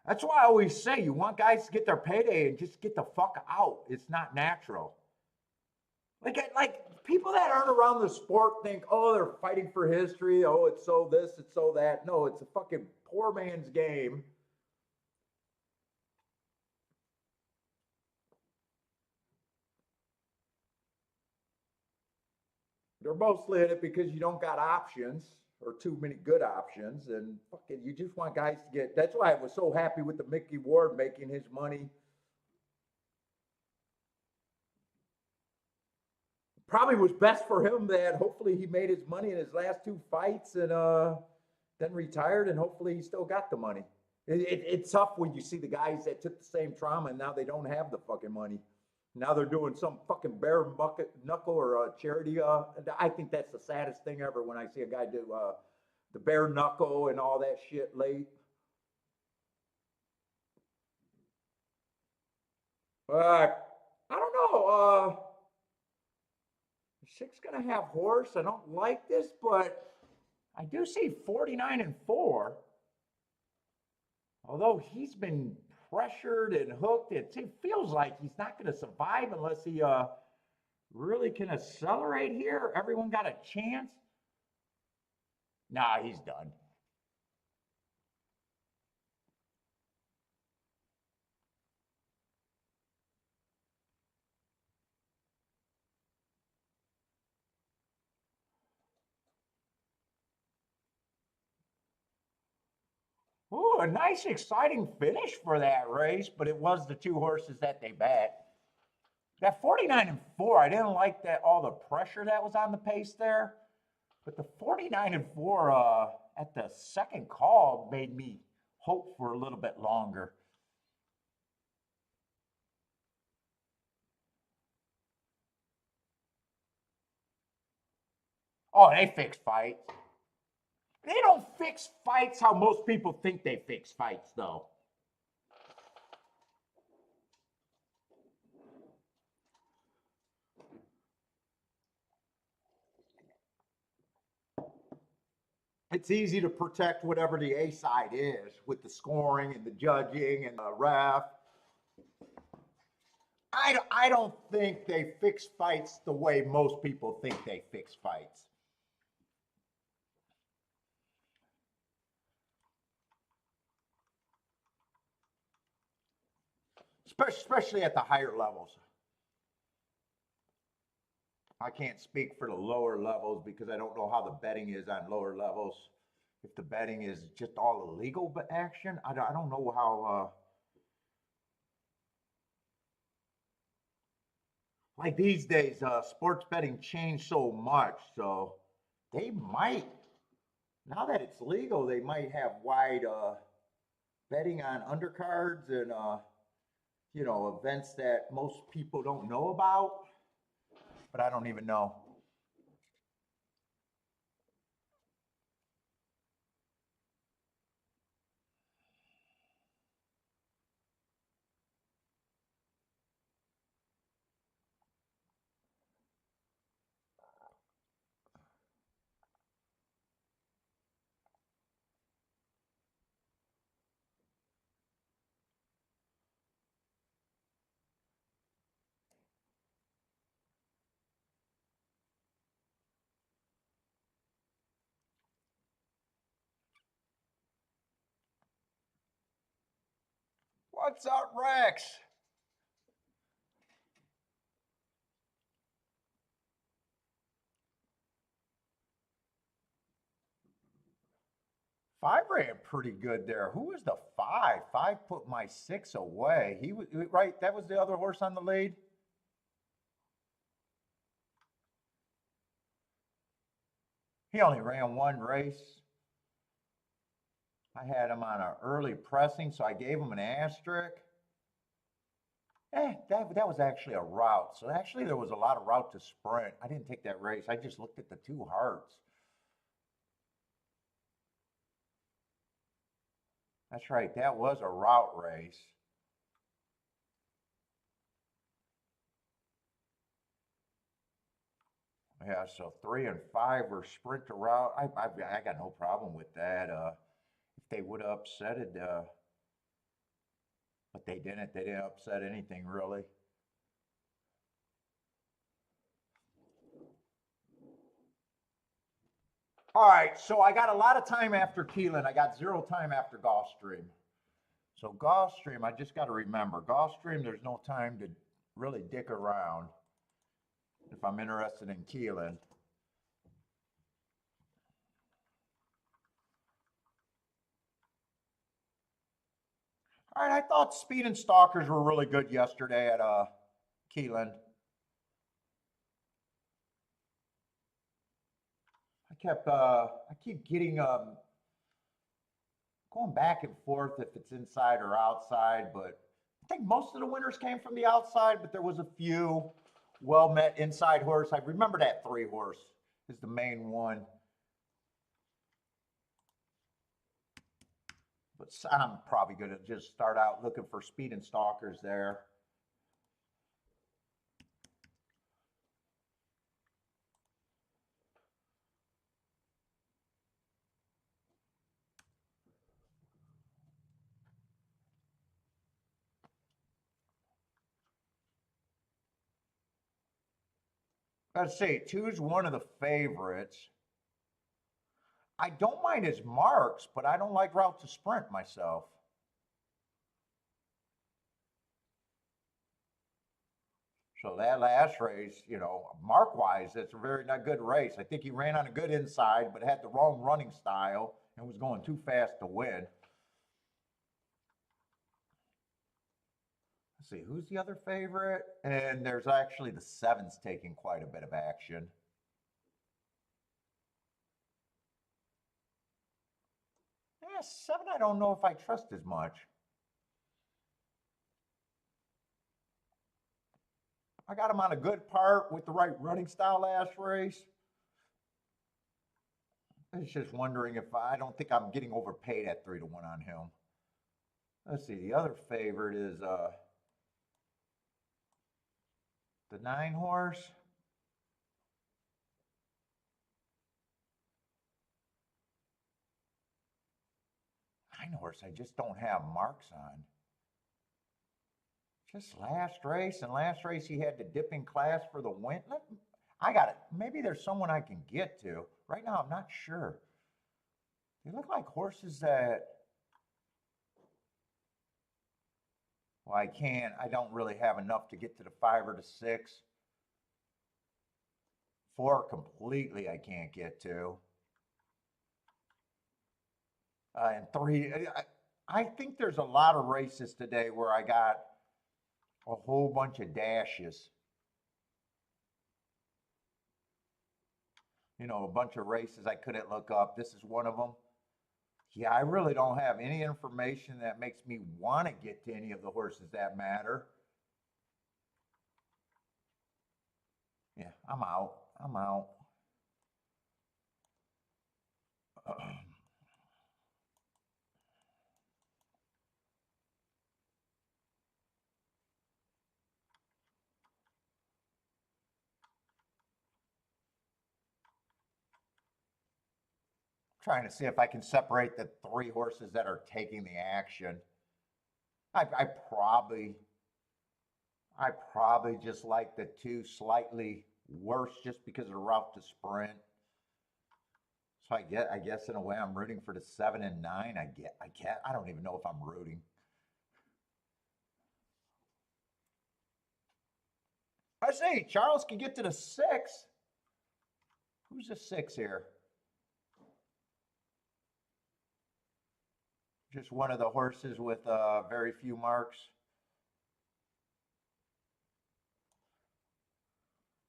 That's why I always say you want guys to get their payday and just get the fuck out. It's not natural. Like people that aren't around the sport think, oh, they're fighting for history. Oh, it's so this, it's so that. No, it's a fucking poor man's game. They're mostly in it because you don't got options or too many good options, and fucking you just want guys to get. That's why I was so happy with the Mickey Ward making his money. Probably was best for him that hopefully he made his money in his last two fights and then retired, and hopefully he still got the money. It's tough when you see the guys that took the same trauma and now they don't have the fucking money. Now they're doing some fucking bare bucket knuckle or charity. I think that's the saddest thing ever when I see a guy do the bare knuckle and all that shit late. I don't know. 6.5 horse. I don't like this, but I do see 49-4. Although he's been pressured and hooked, it feels like he's not going to survive unless he really can accelerate here. Everyone got a chance. Nah, he's done. Ooh, a nice, exciting finish for that race, but it was the two horses that they bet. That 49-4, I didn't like that all the pressure that was on the pace there, but the 49-4 at the second call made me hope for a little bit longer. Oh, they fix fights. They don't fix fights how most people think they fix fights, though. It's easy to protect whatever the A side is with the scoring and the judging and the ref. I don't think they fix fights the way most people think they fix fights. Especially at the higher levels. I can't speak for the lower levels because I don't know how the betting is on lower levels. If the betting is just all illegal action, I don't know how. Like these days, sports betting changed so much, so they might, now that it's legal, they might have wide betting on undercards and events that most people don't know about. But I don't even know. What's up, Rex? Five ran pretty good there. Who was the five? Five put my six away. He was right. That was the other horse on the lead. He only ran one race. I had him on an early pressing, so I gave him an asterisk. That was actually a route. So actually, there was a lot of route to sprint. I didn't take that race. I just looked at the two hearts. That's right. That was a route race. Yeah, so 3 and 5 were sprint to route. I got no problem with that. If they would have upset it, but they didn't. They didn't upset anything really. All right, so I got a lot of time after Keeneland. I got zero time after Gulfstream. So Gulfstream, I just got to remember, Gulfstream, there's no time to really dick around if I'm interested in Keeneland. All right, I thought Speed and Stalkers were really good yesterday at Keeneland. I keep getting going back and forth if it's inside or outside, but I think most of the winners came from the outside, but there was a few well met inside horse. I remember that 3 horse is the main one. But I'm probably going to just start out looking for Speed and Stalkers there. Let's see, two's one of the favorites. I don't mind his marks, but I don't like route to sprint myself. So that last race, mark wise, it's a very not good race. I think he ran on a good inside, but had the wrong running style and was going too fast to win. Let's see, who's the other favorite? And there's actually the 7's taking quite a bit of action. Yeah, 7 I don't know if I trust as much. I got him on a good part with the right running style last race. I was just wondering if I don't think I'm getting overpaid at 3-1 on him. Let's see, the other favorite is the 9 horse. 9 horse, I just don't have marks on. Just last race, and last race he had to dip in class for the win. I got it. Maybe there's someone I can get to. Right now, I'm not sure. They look like horses that, well, I don't really have enough to get to the 5 or the 6. 4 completely I can't get to. And 3, I think there's a lot of races today where I got a whole bunch of dashes. You know, a bunch of races I couldn't look up. This is one of them. Yeah, I really don't have any information that makes me want to get to any of the horses that matter. Yeah, I'm out. I'm out. Trying to see if I can separate the 3 horses that are taking the action. I probably just like the 2 slightly worse just because of the route to sprint. So I guess in a way I'm rooting for the 7 and 9. I don't even know if I'm rooting. I say Charles can get to the 6. Who's the 6 here? Just one of the horses with very few marks.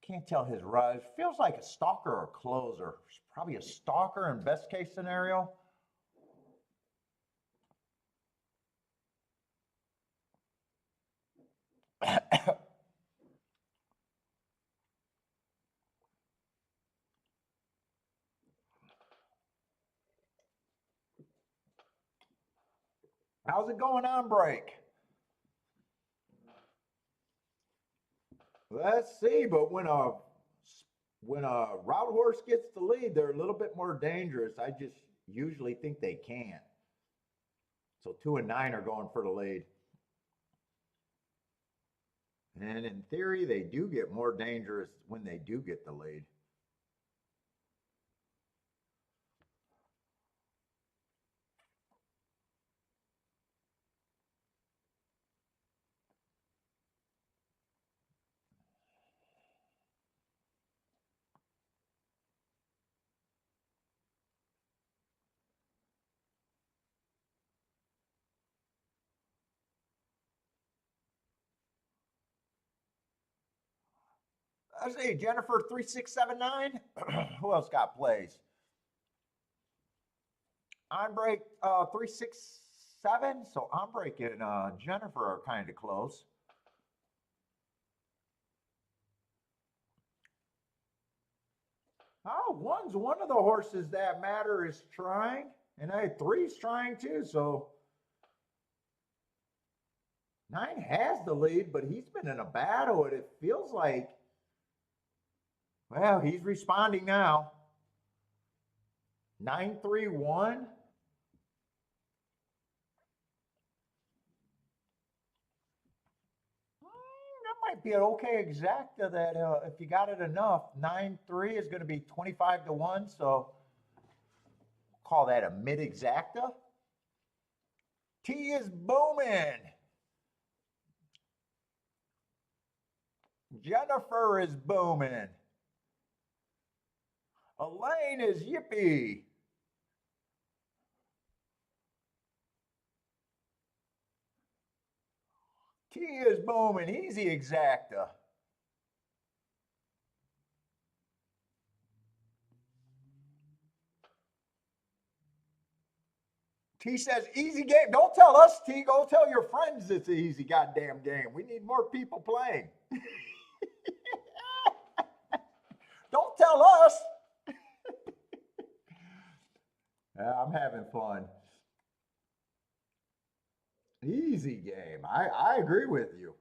Can't tell his run. It feels like a stalker or a closer. It's probably a stalker in best case scenario. How's it going on break? Let's see, but when a route horse gets the lead, they're a little bit more dangerous. I just usually think they can't. So 2 and 9 are going for the lead. And in theory, they do get more dangerous when they do get the lead. I say Jennifer 3679. Who else got plays? On break 367. So on break and Jennifer are kind of close. Oh, one's one of the horses that matter is trying, and I 3's trying too. So 9 has the lead, but he's been in a battle, and it feels like, well, he's responding now. 9-3-1. That might be an okay exacta that if you got it enough, 9-3 is going to be 25-1. So call that a mid exacta. T is booming. Jennifer is booming. Elaine is yippee. T is booming. Easy exacta. T says, easy game. Don't tell us, T. Go tell your friends it's an easy goddamn game. We need more people playing. Don't tell us. Yeah, I'm having fun. Easy game. I agree with you.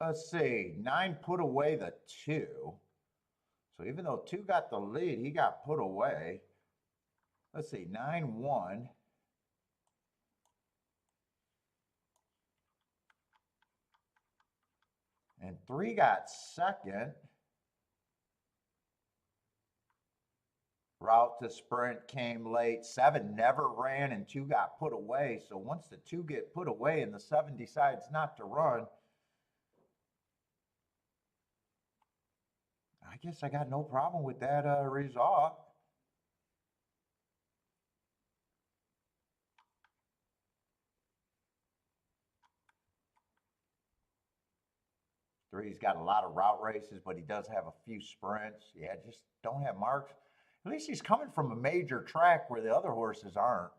Let's see. 9 put away the 2. So even though 2 got the lead, he got put away. Let's see. 9-1. And 3 got second. Route to sprint came late. 7 never ran and 2 got put away. So once the 2 get put away and the 7 decides not to run, I guess I got no problem with that result. Three's got a lot of route races, but he does have a few sprints. Yeah, just don't have marks. At least he's coming from a major track where the other horses aren't.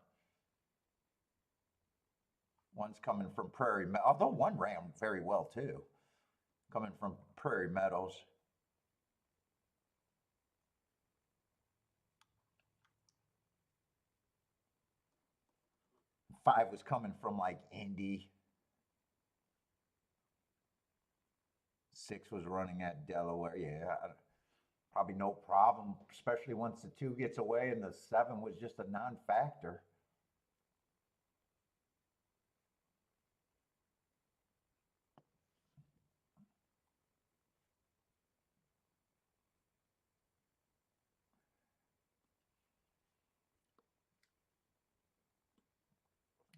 One's coming from Prairie Meadows, although one ran very well too. Coming from Prairie Meadows. 5 was coming from like Indy. 6 was running at Delaware. Yeah, probably no problem, especially once the 2 gets away and the 7 was just a non-factor.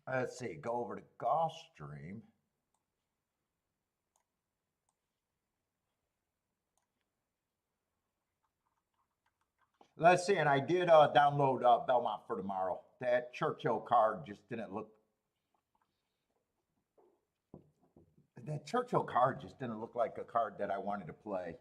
Let's see, go over to Gulfstream. Let's see, and I did download Belmont for tomorrow. That Churchill card just didn't look. That Churchill card just didn't look like a card that I wanted to play.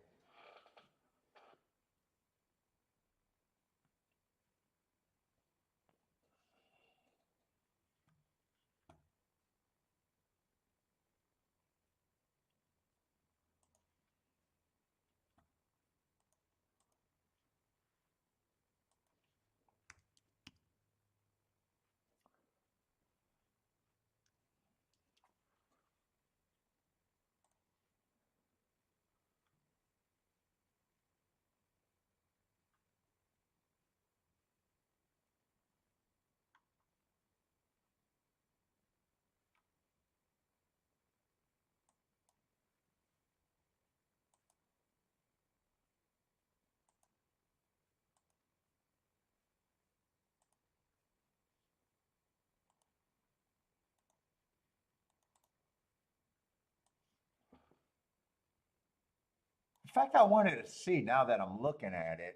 In fact, I wanted to see now that I'm looking at it.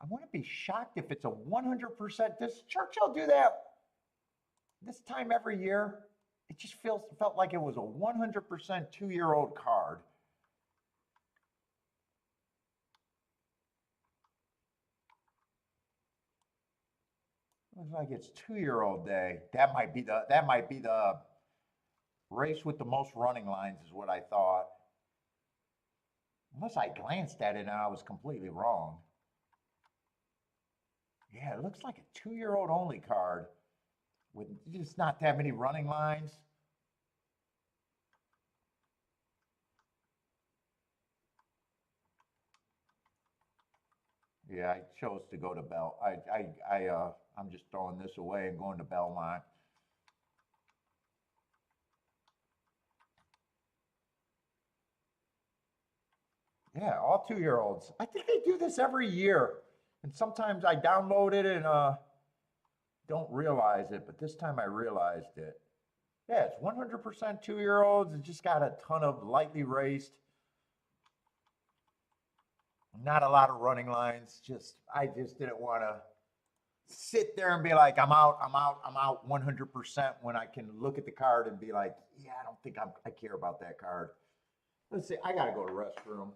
I want to be shocked if it's a 100%. Does Churchill do that this time every year? It just felt like it was a 100% 2-year-old card. Looks like it's 2-year-old day. That might be the race with the most running lines is what I thought. Unless I glanced at it and I was completely wrong. Yeah, it looks like a 2-year-old only card with just not that many running lines. Yeah, I chose to go to I'm just throwing this away and going to Belmont. Yeah, all 2-year-olds. I think they do this every year. And sometimes I download it and don't realize it, but this time I realized it. Yeah, it's 100% 2-year-olds. It just got a ton of lightly raced. Not a lot of running lines. I just didn't want to sit there and be like, I'm out, I'm out, I'm out 100% when I can look at the card and be like, yeah, I don't think I care about that card. Let's see, I got to go to the restroom.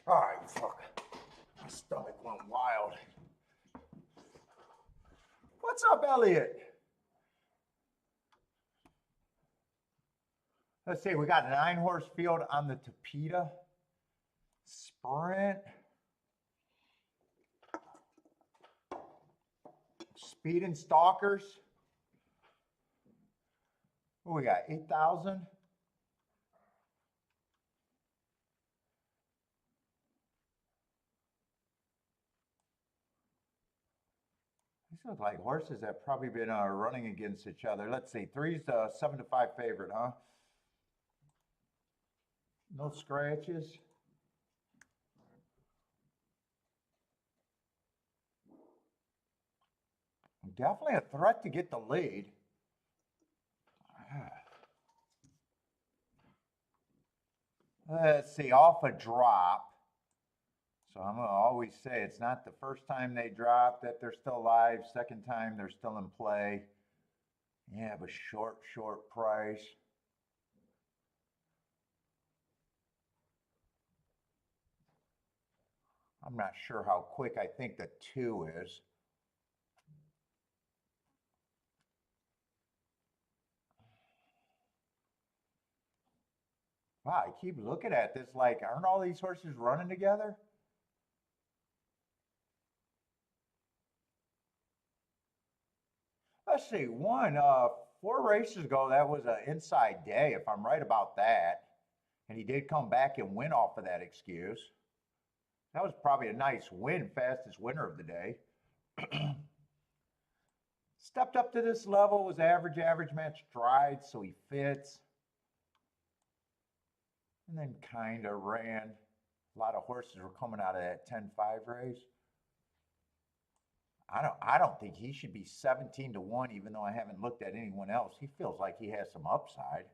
All right, fuck. My stomach went wild. What's up, Elliot? Let's see, we got a 9-horse field on the Tapeta. Sprint. Speed and Stalkers. What we got, 8,000? These look like horses that probably been running against each other. Let's see, 3's 7-5 favorite, huh? No scratches. Definitely a threat to get the lead. Let's see, off a drop. So I'm going to always say it's not the first time they drop that they're still alive. Second time they're still in play. Yeah, but short price. I'm not sure how quick I think the 2 is. Wow, I keep looking at this like, aren't all these horses running together? Let's see, 4 races ago, that was an inside day, if I'm right about that. And he did come back and win off of that excuse. That was probably a nice win, fastest winner of the day. Stepped up to this level, was average match stride, so he fits. And then kind of ran. A lot of horses were coming out of that 10-5 race. I don't think he should be 17-1, even though I haven't looked at anyone else. He feels like he has some upside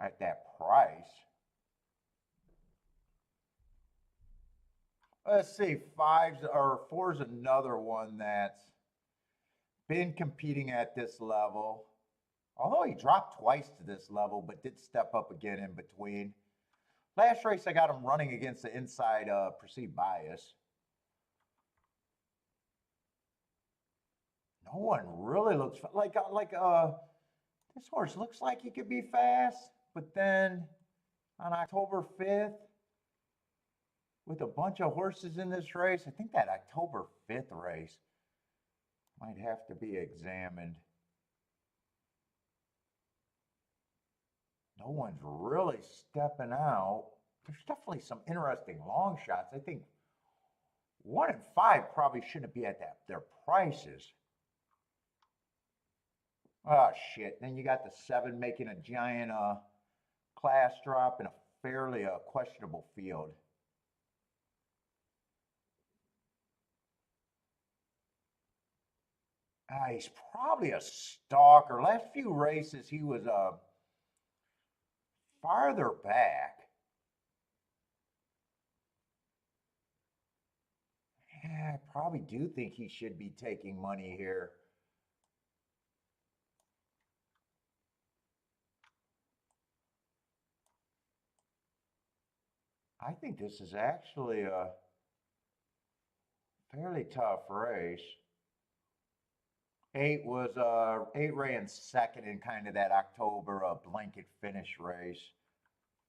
at that price. Let's see, 4's another one that's been competing at this level. Although he dropped twice to this level, but did step up again in between. Last race, I got him running against the inside perceived bias. No one really looks this horse looks like he could be fast, but then on October 5th, with a bunch of horses in this race, I think that October 5th race might have to be examined. No one's really stepping out. There's definitely some interesting long shots. I think 1 and 5 probably shouldn't be at their prices. Oh shit! Then you got the 7 making a giant class drop in a fairly questionable field. He's probably a stalker. Last few races he was farther back. Yeah, I probably do think he should be taking money here. I think this is actually a fairly tough race. 8 ran second in kind of that October blanket finish race,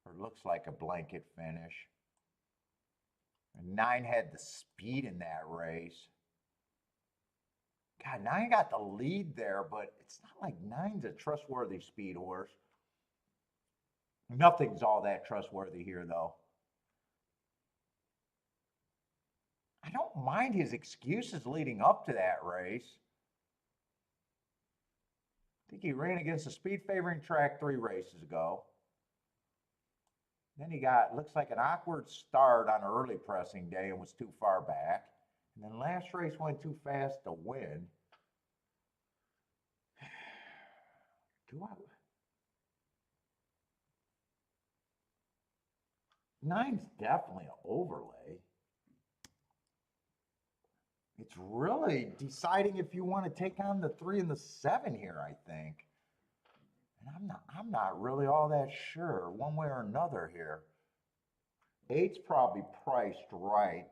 or looks like a blanket finish. And 9 had the speed in that race. God, 9 got the lead there, but it's not like 9's a trustworthy speed horse. Nothing's all that trustworthy here, though. I don't mind his excuses leading up to that race. I think he ran against a speed favoring track 3 races ago. Then he got, looks like an awkward start on early pressing day and was too far back. And then last race went too fast to win. Do I? 9's definitely an overlay. It's really deciding if you want to take on the 3 and the 7 here, I think. And I'm not really all that sure one way or another here. 8's probably priced right.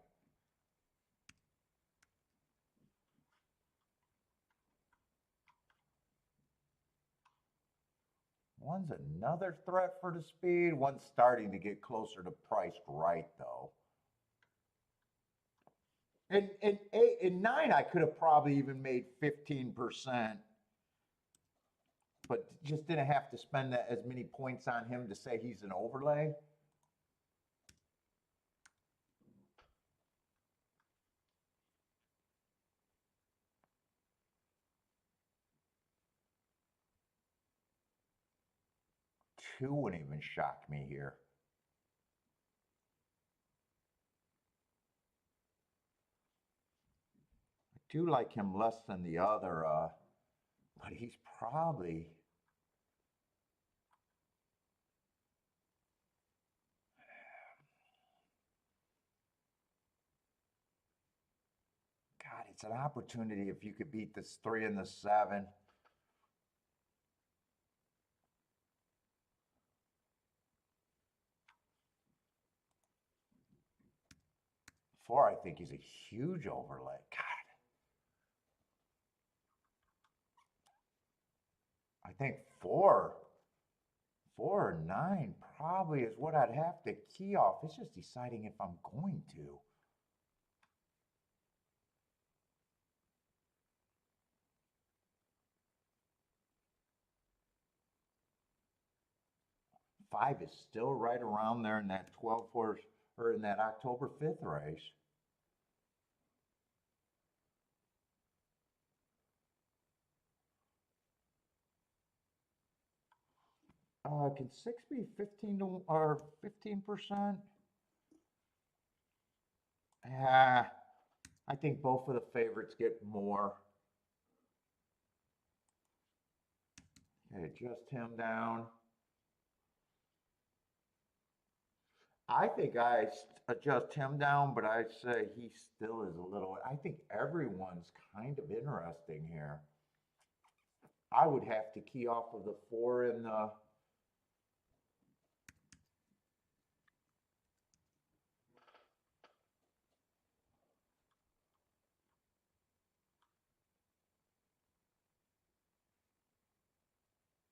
One's another threat for the speed. One's starting to get closer to priced right, though. And 9, I could have probably even made 15%, but just didn't have to spend as many points on him to say he's an overlay. Two wouldn't even shock me here. I do like him less than the other, but he's probably. God, it's an opportunity if you could beat this 3 and the 7. 4, I think he's a huge overlay. God. I think 4 or 9 probably is what I'd have to key off. It's just deciding if I'm going to. Five is still right around there in that 12 horse or in that October 5th race. Can 6 be 15 to or 15%? Yeah, I think both of the favorites get more. Okay, adjust him down. I think I adjust him down, but I'd say he still is a little. I think everyone's kind of interesting here. I would have to key off of the 4 and the.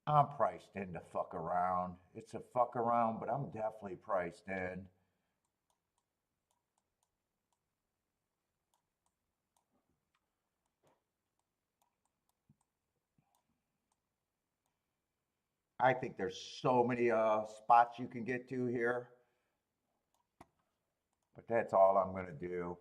I'm priced in to fuck around. It's a fuck around, but I'm definitely priced in. I think there's so many spots you can get to here, but that's all I'm gonna do.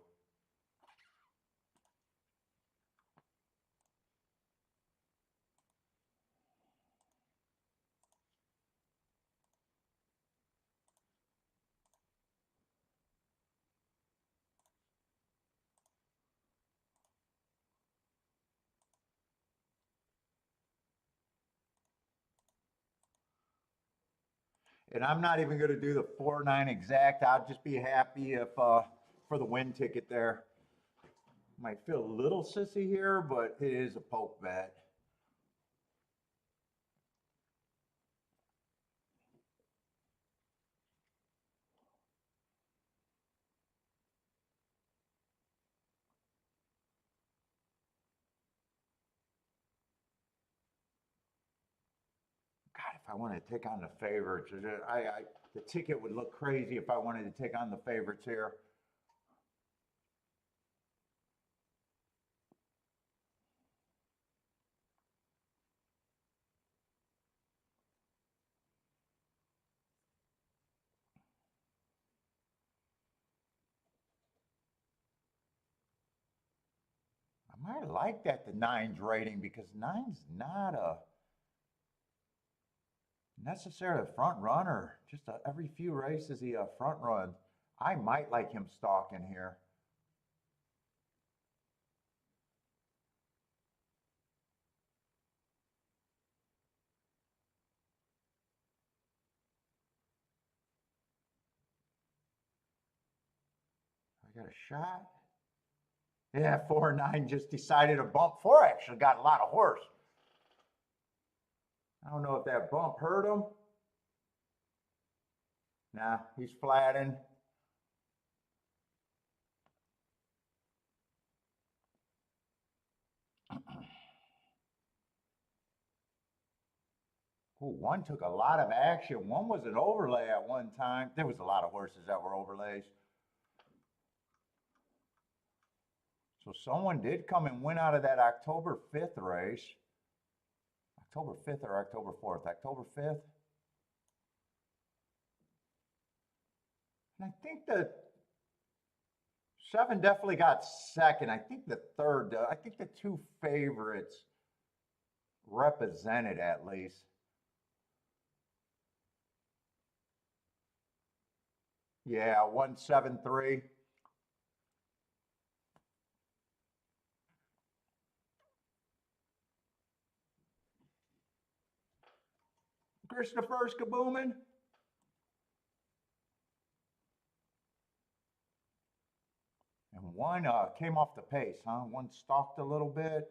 And I'm not even gonna do the 4-9 exact. I'll just be happy if for the win ticket there. Might feel a little sissy here, but it is a poke bet. God, if I wanted to take on the favorites, the ticket would look crazy if I wanted to take on the favorites here. I might like that the nine's rating because nine's not a necessarily a front runner. Just every few races he front runs. I might like him stalking here. I got a shot. Yeah, 4-9 just decided to bump. 4 actually got a lot of horse. I don't know if that bump hurt him. Nah, he's flattened. Ooh, one took a lot of action. One was an overlay at one time. There was a lot of horses that were overlays. So someone did come and win out of that October 5th race. October 5th or October 4th? October 5th. And I think the 7 definitely got second. I think the third, I think the 2 favorites represented at least. Yeah, 173. Christopher's kaboomin'. And one came off the pace, huh? One stalked a little bit.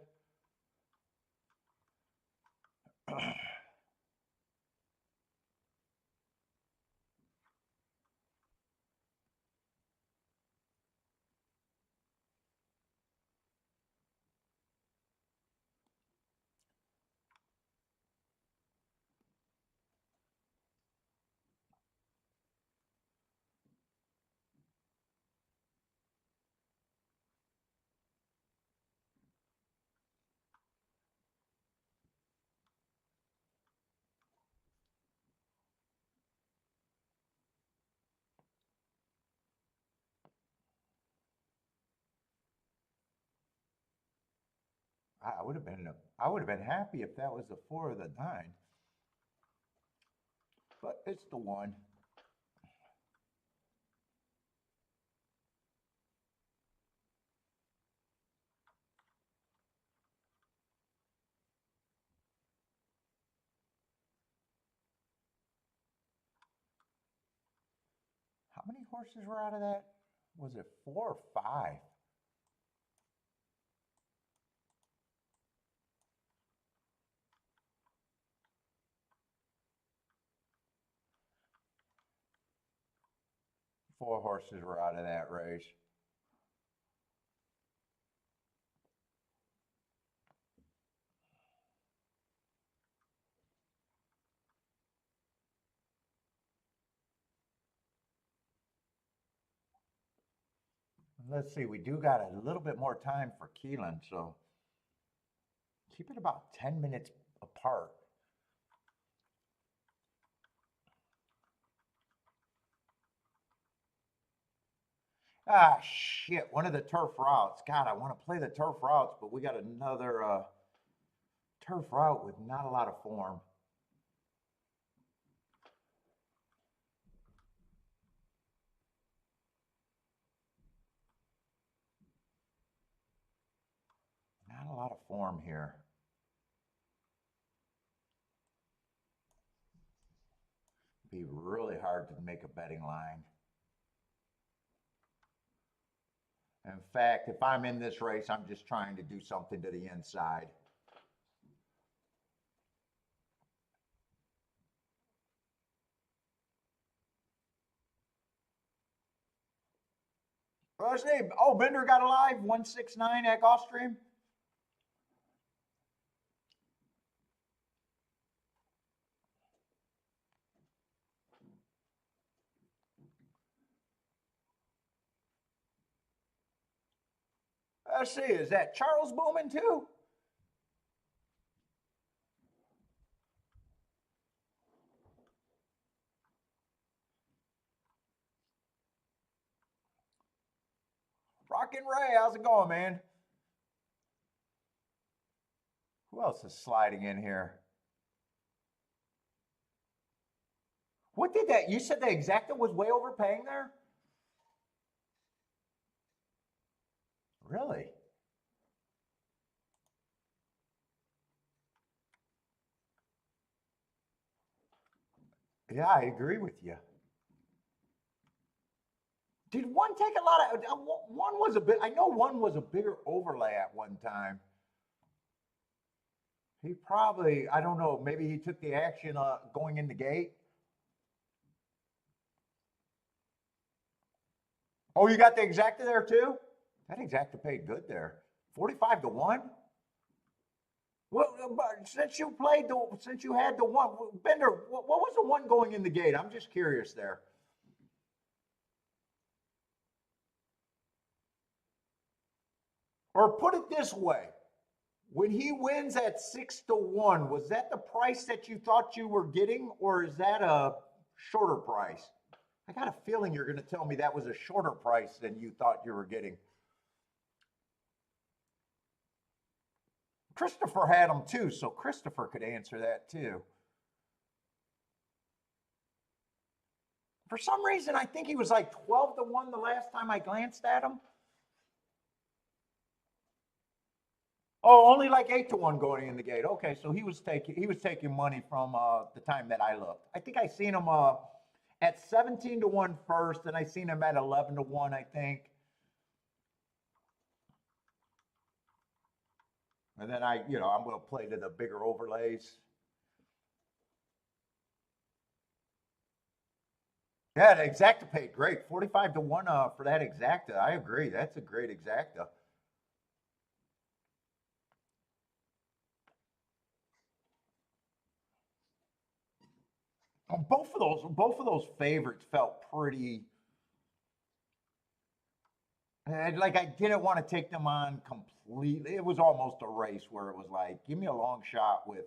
I would have been happy if that was the 4 or the 9. But it's the 1. How many horses were out of that? Was it 4 or 5? Four horses were out of that race. Let's see, we do got a little bit more time for Keeneland, so keep it about 10 minutes apart. Ah, shit, one of the turf routes. God, I want to play the turf routes, but we got another turf route with not a lot of form. Not a lot of form here. Be really hard to make a betting line. In fact, if I'm in this race, I'm just trying to do something to the inside. Let's see. Oh, Bender got alive, 169 at Gulfstream. Let's see, is that Charles Bowman too? Rockin' Ray, how's it going, man? Who else is sliding in here? What did that? You said the exacta was way overpaying there? Really? Yeah, I agree with you. Did one take a lot of? One was a bit. I know one was a bigger overlay at one time. He probably, I don't know. Maybe he took the action going in the gate. Oh, you got the exacta there too? That exacta paid good there. 45 to 1? Well, since you played since you had the one, Bender, what was the one going in the gate? I'm just curious there. Or put it this way, when he wins at 6 to 1, was that the price that you thought you were getting, or is that a shorter price? I got a feeling you're going to tell me that was a shorter price than you thought you were getting. Christopher had them too, so Christopher could answer that too. For some reason, I think he was like 12 to 1 the last time I glanced at him. Oh, only like 8 to 1 going in the gate. Okay, so he was taking money from the time that I looked. I think I seen him at 17 to 1 first, and I seen him at 11 to 1, I think. And then I'm going to play to the bigger overlays. Yeah, the exacta paid great. 45 to 1 for that exacta. I agree. That's a great exacta. Both of those favorites felt pretty. Like I didn't want to take them on completely. It was almost a race where it was like, give me a long shot with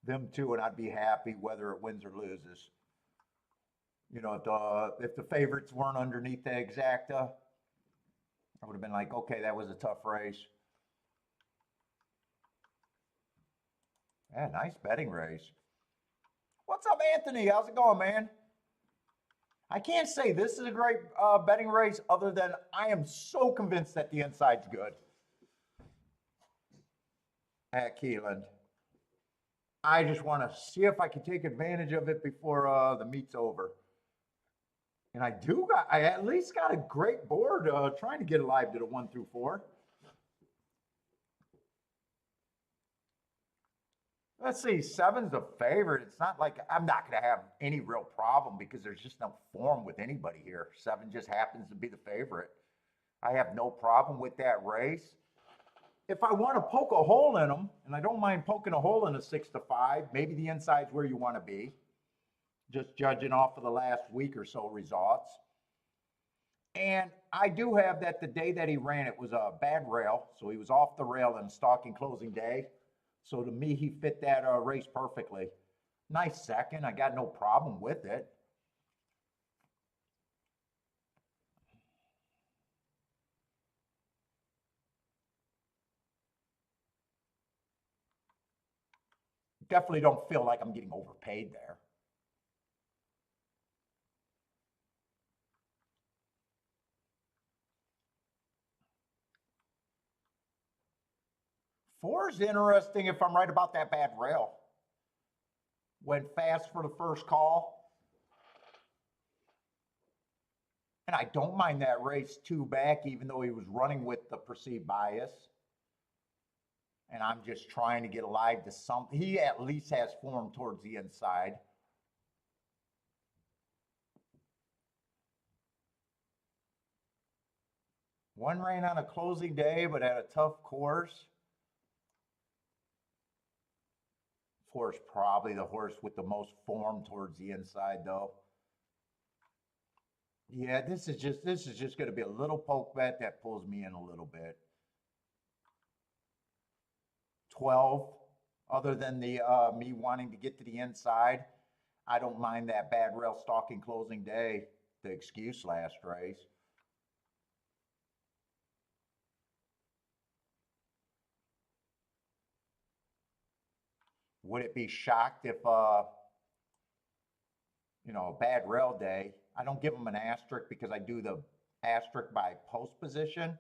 them two, and I'd be happy whether it wins or loses. If the favorites weren't underneath the exacta, I would have been like, okay, that was a tough race. Yeah, nice betting race. What's up, Anthony? How's it going, man? I can't say this is a great betting race other than I am so convinced that the inside's good at Keeneland. I just want to see if I can take advantage of it before the meet's over. And I at least got a great board trying to get alive to the 1 through 4. Let's see, 7's a favorite. It's not like I'm not going to have any real problem because there's just no form with anybody here. 7 just happens to be the favorite. I have no problem with that race. If I want to poke a hole in them, and I don't mind poking a hole in a 6 to 5, maybe the inside's where you want to be, just judging off of the last week or so results. And I do have that the day that he ran, it was a bad rail. So he was off the rail on stalking closing day. So to me, he fit that race perfectly. Nice second. I got no problem with it. Definitely don't feel like I'm getting overpaid there. Four is interesting if I'm right about that bad rail. Went fast for the first call. And I don't mind that race two back, even though he was running with the perceived bias. And I'm just trying to get alive to something. He at least has form towards the inside. One ran on a closing day, but had a tough course. Four is probably the horse with the most form towards the inside, though. Yeah, this is just going to be a little poke bet that pulls me in a little bit. 12. Other than the me wanting to get to the inside, I don't mind that bad rail stalking closing day. The excuse last race. Would it be shocked if a bad rail day? I don't give them an asterisk because I do the asterisk by post position.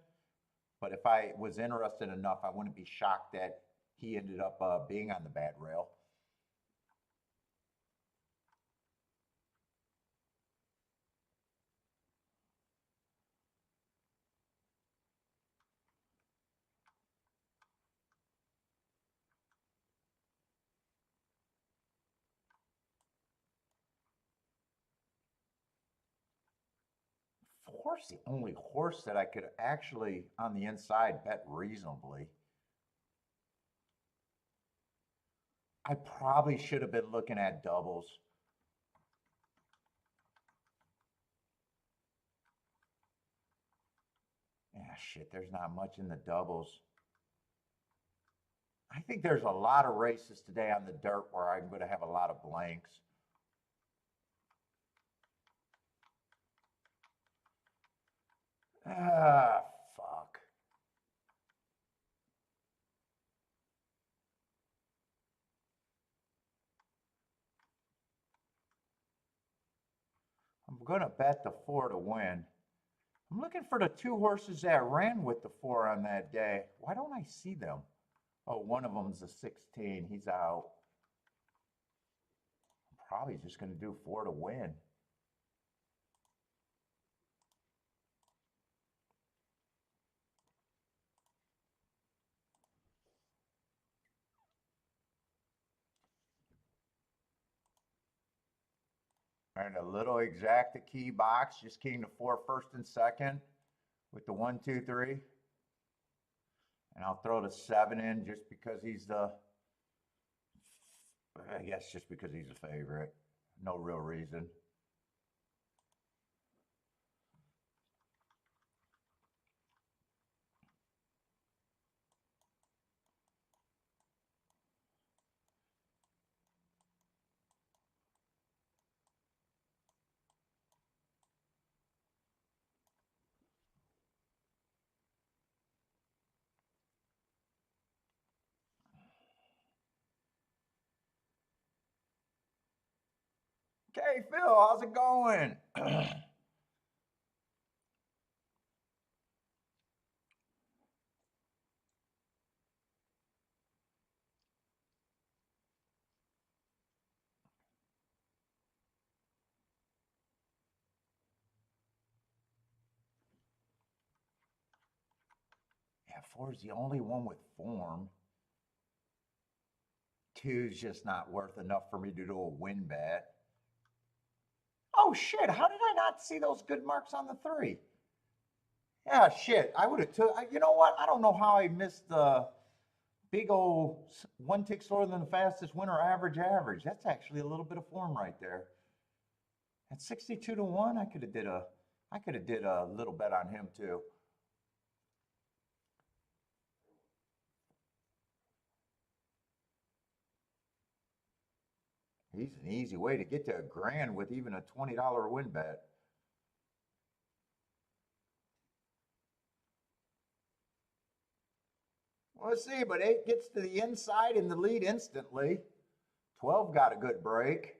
But if I was interested enough, I wouldn't be shocked that he ended up being on the bad rail. Four's the only horse that I could actually, on the inside, bet reasonably. I probably should have been looking at doubles. Yeah, shit, there's not much in the doubles. I think there's a lot of races today on the dirt where I'm going to have a lot of blanks. Ah, fuck. I'm going to bet the four to win. I'm looking for the two horses that ran with the four on that day. Why don't I see them? Oh, one of them's a 16. He's out. I'm probably just going to do four to win. And a little exacta key box, just keying the four first and second with the 1, 2, 3. And I'll throw the 7 in just because he's I guess just because he's a favorite. No real reason. Okay, Phil, how's it going? Yeah, four's the only one with form. Two's just not worth enough for me to do a win bet. Oh shit, how did I not see those good marks on the 3? Yeah, shit. I would have took. You know what? I don't know how I missed the big old one tick slower than the fastest winner average. That's actually a little bit of form right there. At 62 to 1, I could have did a I could have did a little bet on him too. He's an easy way to get to $1,000 with even a $20 win bet. Well, let's see, but 8 gets to the inside in the lead instantly. 12 got a good break.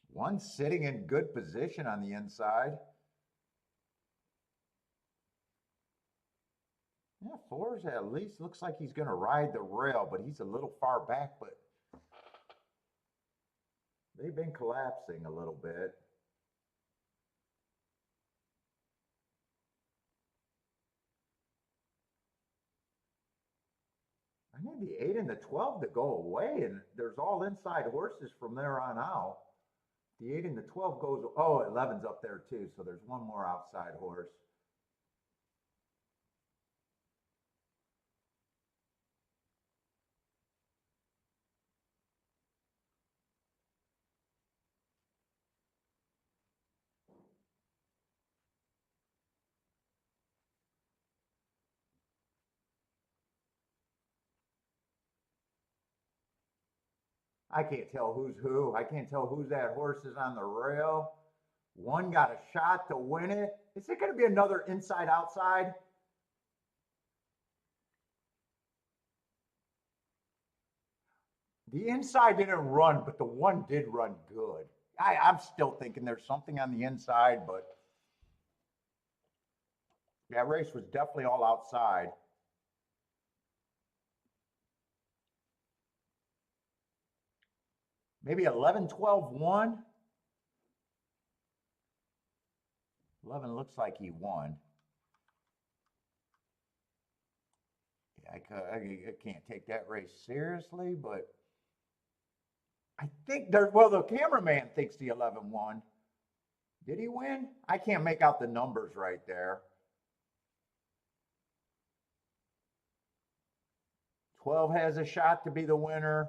1 sitting in good position on the inside. Yeah, 4's at least looks like he's going to ride the rail, but he's a little far back, but they've been collapsing a little bit. I need the 8 and the 12 to go away, and there's all inside horses from there on out. The 8 and the 12 goes, oh, 11's up there too, so there's one more outside horse. I can't tell who's who. I can't tell who's that horse is on the rail. 1 got a shot to win it. Is it going to be another inside outside? The inside didn't run, but the 1 did run good. I'm still thinking there's something on the inside, but that race was definitely all outside. Maybe 11, 12, 1. 11 looks like he won. Yeah, I can't take that race seriously, but I think there, well, the cameraman thinks the 11 won. Did he win? I can't make out the numbers right there. 12 has a shot to be the winner.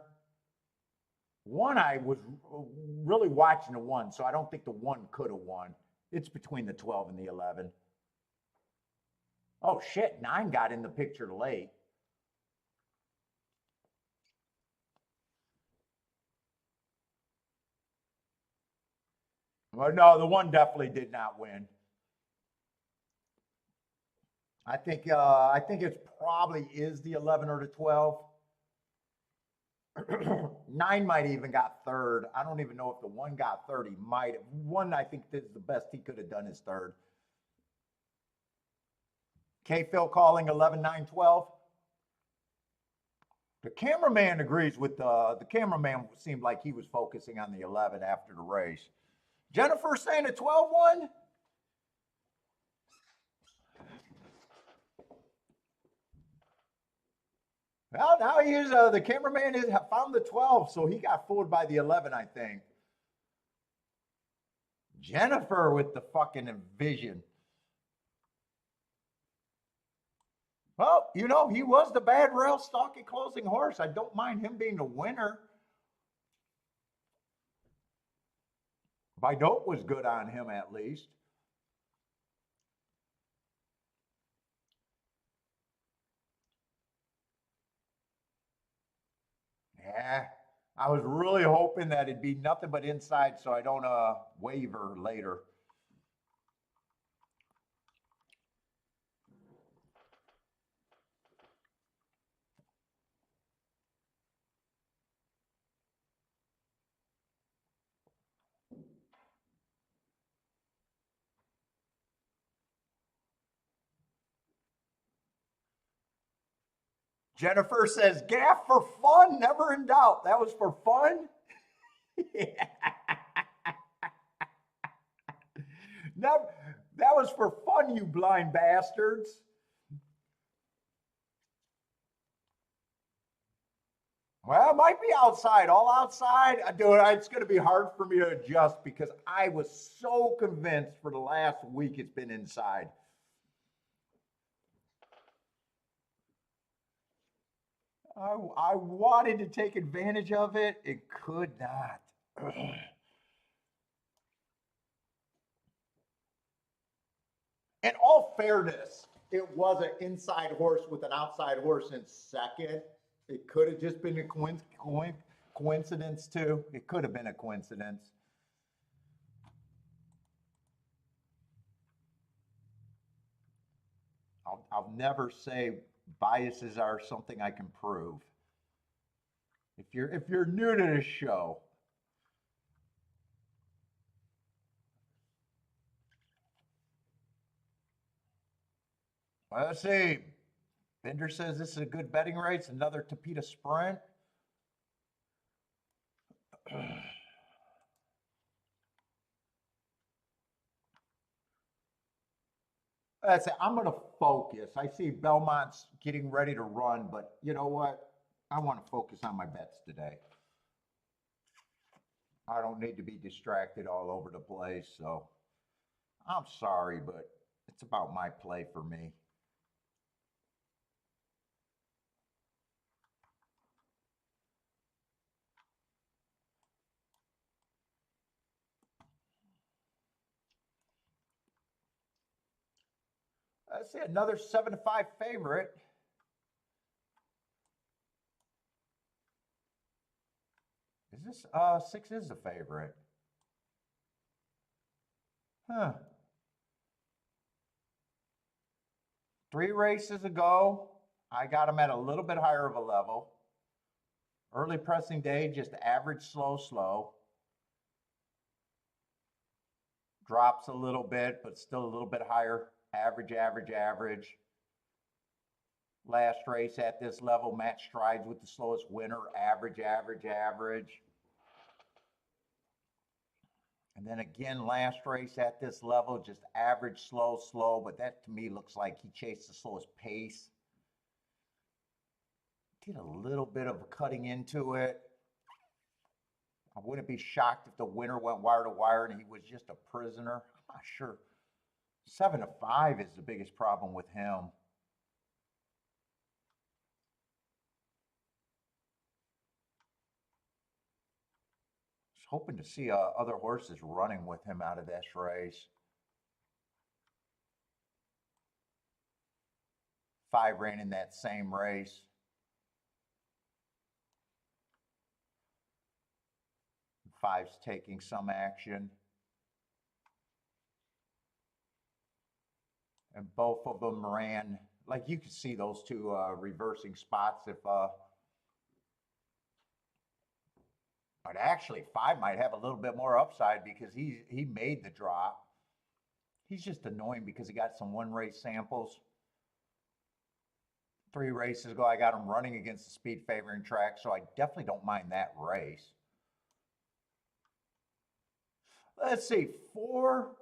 1, I was really watching the 1, so I don't think the 1 could have won. It's between the 12 and the 11. Oh, shit, 9 got in the picture late. Well, no, the 1 definitely did not win. I think it probably is the 11 or the 12. 9 might even got third. I don't even know if the 1 got third. He might have. 1, I think, is the best he could have done is third. K. Phil calling 11, 9, 12. The cameraman agrees with the cameraman. Seemed like he was focusing on the 11 after the race. Jennifer saying a 12 won. Well, now he is. The cameraman is found the 12, so he got fooled by the 11, I think. Jennifer with the fucking vision. Well, you know, he was the bad rail stalking closing horse. I don't mind him being a winner. Bidot was good on him at least. Yeah, I was really hoping that it'd be nothing but inside so I don't waver later. Jennifer says, gaff for fun, never in doubt. That was for fun? Never, that was for fun, you blind bastards. Well, it might be outside, all outside. Dude, it's going to be hard for me to adjust because I was so convinced for the last week it's been inside. I wanted to take advantage of it. It could not. In all fairness, it was an inside horse with an outside horse in second. It could have just been a coincidence too. It could have been a coincidence. I'll never say biases are something I can prove. If you're new to this show, let's see. Bender says this is a good betting race. Another Tapita Sprint. That's it. I'm going to focus. I see Belmont's getting ready to run, but you know what? I want to focus on my bets today. I don't need to be distracted all over the place. So I'm sorry, but it's about my play for me. Let's see, another 7-5 favorite. Is this 6 is the favorite? Huh. 3 races ago, I got them at a little bit higher of a level. Early pressing day, just average, slow, slow. Drops a little bit, but still a little bit higher. Average, average, average. Last race at this level, match strides with the slowest winner. Average, average, average. And then again, last race at this level, just average, slow, slow. But that to me looks like he chased the slowest pace. Did a little bit of cutting into it. I wouldn't be shocked if the winner went wire to wire and he was just a prisoner. I'm not sure. 7-5 is the biggest problem with him. I was hoping to see other horses running with him out of this race. 5 ran in that same race. 5's taking some action. And both of them ran, like you could see those two reversing spots if, but actually 5 might have a little bit more upside because he made the drop. He's just annoying because he got some 1 race samples. 3 races ago, I got him running against the speed favoring track, so I definitely don't mind that race. Let's see, 4.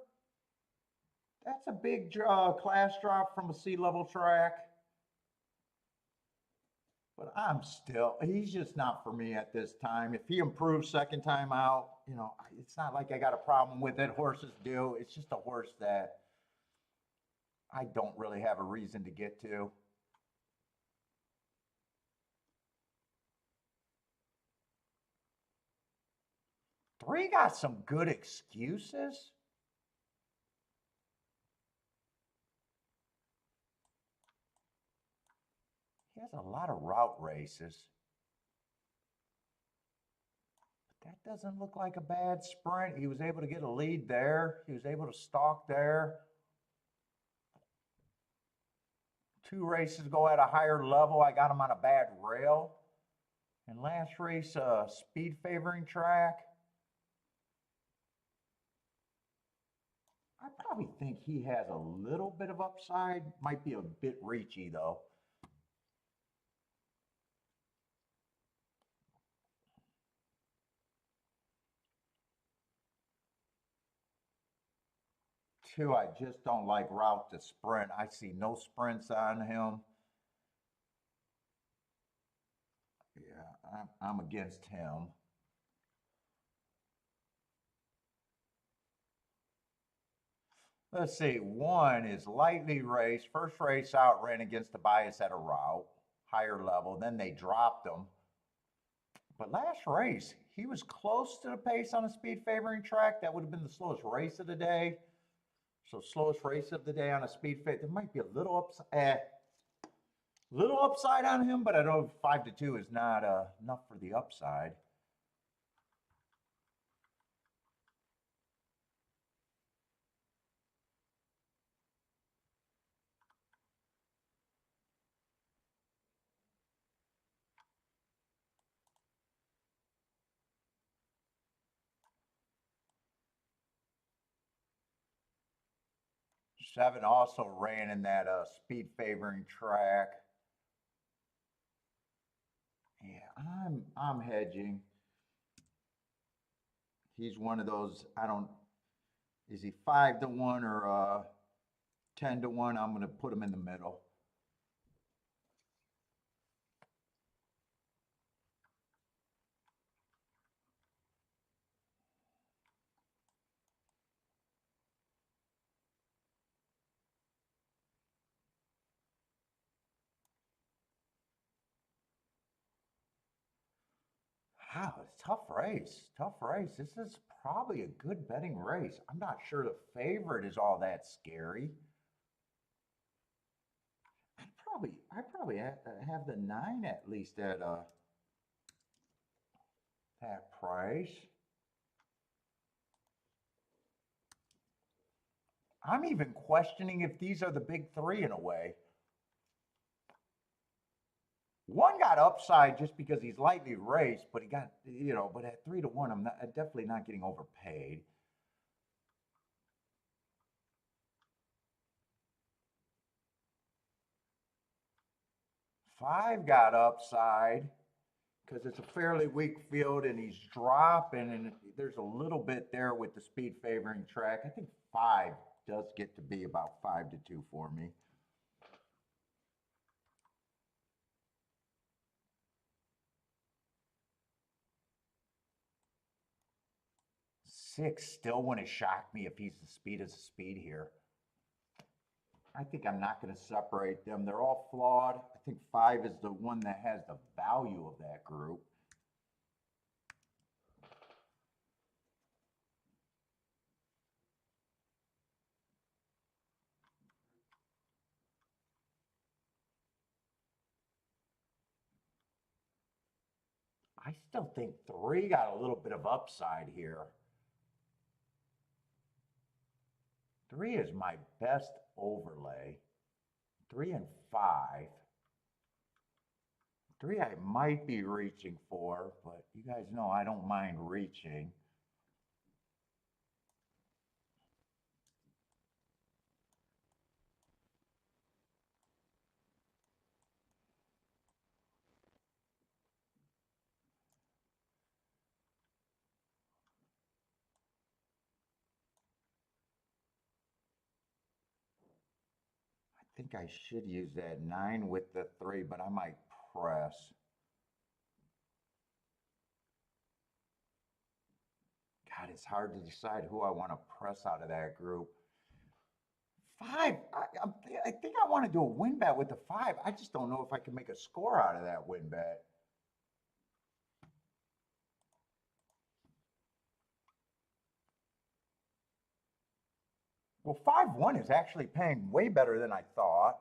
That's a big class drop from a sea-level track. But he's just not for me at this time. If he improves second time out, you know, it's not like I got a problem with it. Horses do. It's just a horse that I don't really have a reason to get to. Three got some good excuses. He has a lot of route races. But that doesn't look like a bad sprint. He was able to get a lead there. He was able to stalk there. 2 races ago at a higher level, I got him on a bad rail. And last race, speed favoring track. I probably think he has a little bit of upside. Might be a bit reachy though. Two, I just don't like route to sprint. I see no sprints on him. Yeah, I'm against him. Let's see, 1 is lightly raced. First race out, ran against the bias at a route, higher level. Then they dropped him. But last race, he was close to the pace on a speed favoring track. That would have been the slowest race of the day. So slowest race of the day on a speed fade. There might be a little upside on him, but I know 5-2 is not enough for the upside. Seven also ran in that speed favoring track. Yeah, I'm hedging. He's one of those. I don't. Is he 5-1 or 10-1? I'm going to put him in the middle. Wow, it's a tough race. Tough race. This is probably a good betting race. I'm not sure the favorite is all that scary. I probably have the 9 at least at that price. I'm even questioning if these are the big three in a way. One got upside just because he's lightly raced, but he got, but at 3-1, I'm definitely not getting overpaid. Five got upside because it's a fairly weak field and he's dropping, and there's a little bit there with the speed favoring track. I think five does get to be about 5-2 for me. Six still wouldn't shock me if he's the speed as a speed here. I think I'm not going to separate them. They're all flawed. I think five is the one that has the value of that group. I still think three got a little bit of upside here. Three is my best overlay. 3 and 5. Three I might be reaching for, but you guys know I don't mind reaching. I think I should use that 9 with the 3, but I might press. God, it's hard to decide who I want to press out of that group. Five, I think I want to do a win bet with the 5. I just don't know if I can make a score out of that win bet. Well, 5-1 is actually paying way better than I thought.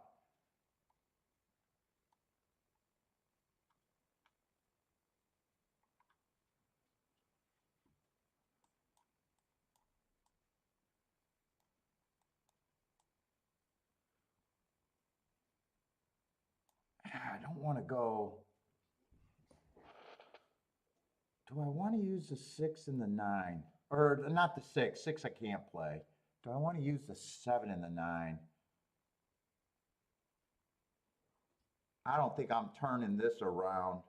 I don't want to go. Do I want to use the 6 and the 9? Or not the 6. 6 I can't play. Do I want to use the 7 and the 9? I don't think I'm turning this around.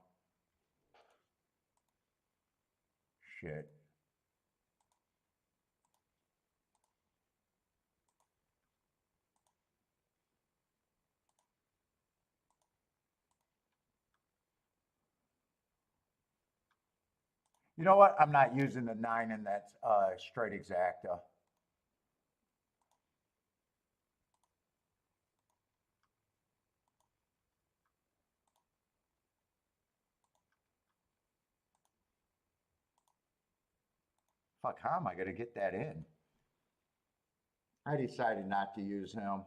Shit. You know what? I'm not using the 9 in that straight exacta. Fuck, how am I going to get that in? I decided not to use him.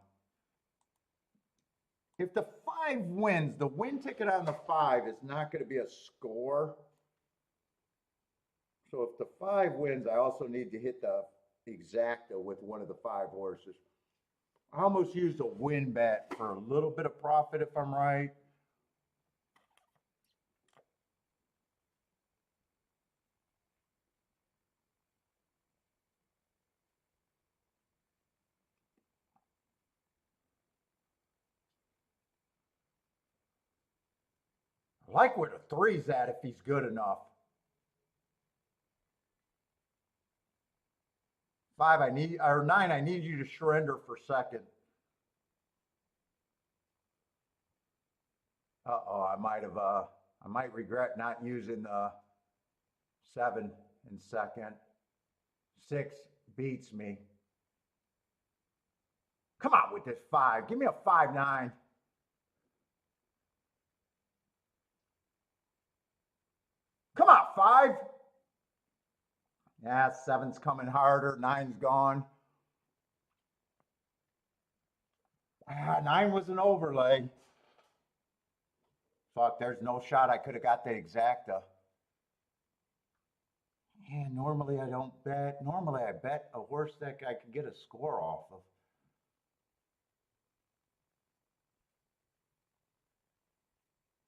If the 5 wins, the win ticket on the 5 is not going to be a score. So if the 5 wins, I also need to hit the exacta with one of the 5 horses. I almost used a win bet for a little bit of profit if I'm right. I like where the 3's at if he's good enough. 5, I need, or 9, I need you to surrender for second. Uh-oh, I might regret not using the 7 in second. 6 beats me. Come on with this 5. Give me a 5-9. Come on, 5. Yeah, 7's coming harder. 9's gone. 9 was an overlay. Fuck, there's no shot I could have got the exacta. Yeah, normally I don't bet. Normally I bet a horse that I could get a score off of.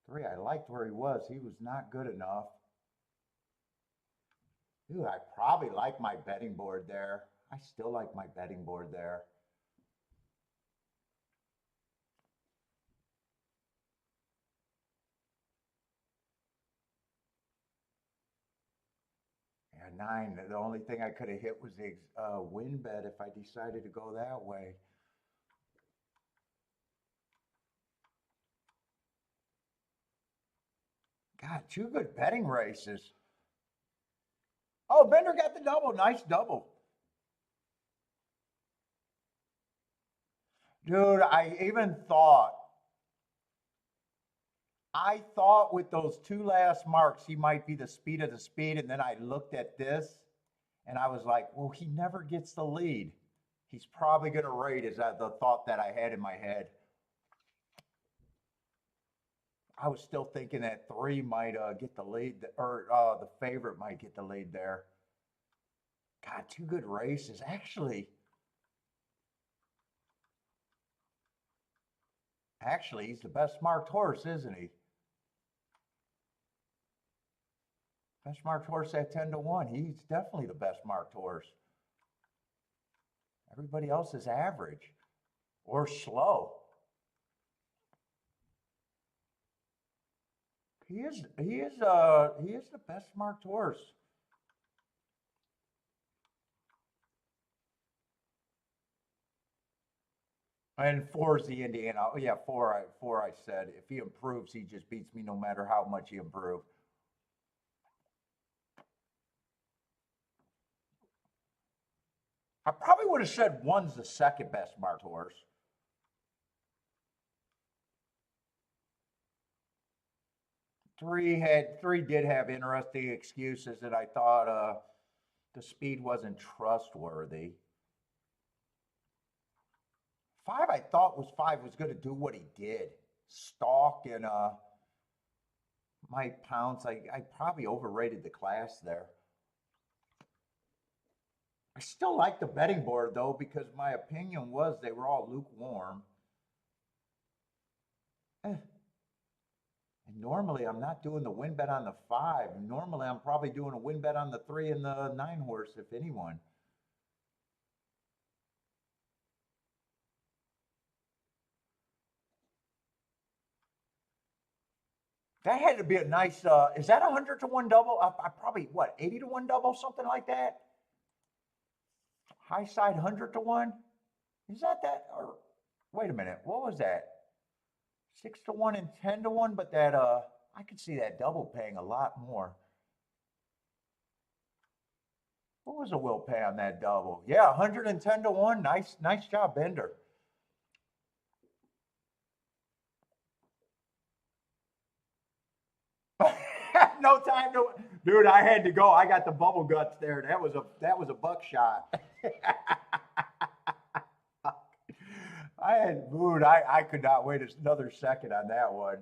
Three, I liked where he was. He was not good enough. Dude, I probably like my betting board there. I still like my betting board there. Yeah, 9. The only thing I could have hit was the win bet if I decided to go that way. God, 2 good betting races. Oh, Bender got the double. Nice double. Dude, I thought with those 2 last marks, he might be the speed of the speed. And then I looked at this and I was like, well, he never gets the lead. He's probably going to rate, is the thought that I had in my head. I was still thinking that 3 might get the lead, or the favorite might get the lead there. God, 2 good races. Actually, he's the best marked horse, isn't he? Best marked horse at 10-1. He's definitely the best marked horse. Everybody else is average or slow. He is the best marked horse. And 4 is the Indiana. Oh, yeah, 4 I said. If he improves, he just beats me no matter how much he improves. I probably would have said 1's the second best marked horse. 3 did have interesting excuses that I thought the speed wasn't trustworthy. 5 I thought was going to do what he did. Stalk and might pounce. I probably overrated the class there. I still like the betting board though, because my opinion was they were all lukewarm. And normally I'm not doing the win bet on the 5. Normally I'm probably doing a win bet on the 3 and the 9 horse, if anyone. That had to be a nice, is that 100-1 double? I probably, what, 80-1 double, something like that? High side 100-1? Is that, or wait a minute, what was that? 6-1 and 10-1, but that, I could see that double paying a lot more. What was the will pay on that double? Yeah, 110-1. Nice job, Bender. No time to, dude. I had to go. I got the bubble guts there. That was a buckshot. I had mood. I could not wait another second on that one.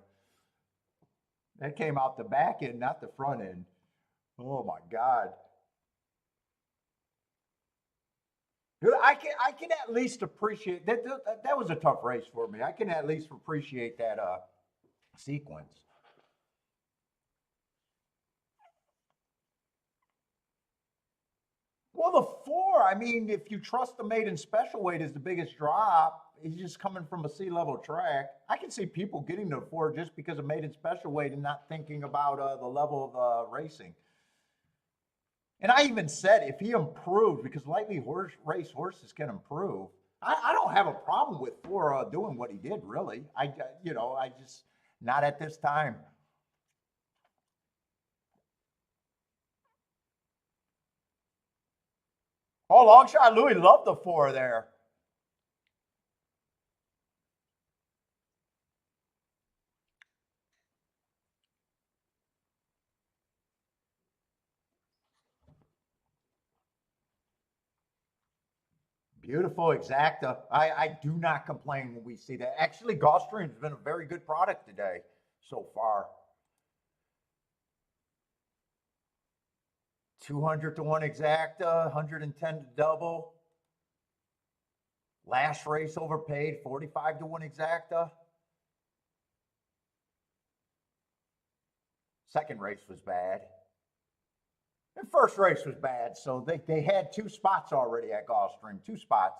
That came out the back end, not the front end. Oh my God. Dude, I can at least appreciate that. That was a tough race for me. I can at least appreciate that sequence. Well, the four, I mean, if you trust the maiden special weight is the biggest drop, he's just coming from a sea level track. I can see people getting to the four just because of maiden special weight and not thinking about the level of racing. And I even said if he improved, because lightly race horses can improve, I don't have a problem with four doing what he did, really. I just, not at this time. Oh, long shot Louis loved the four there. Beautiful exacta. I do not complain when we see that. Actually, Gulfstream's been a very good product today so far. 200 to 1 exacta, 110 to double. Last race overpaid, 45 to 1 exacta. Second race was bad. And first race was bad, so they had two spots already at Gulfstream, two spots.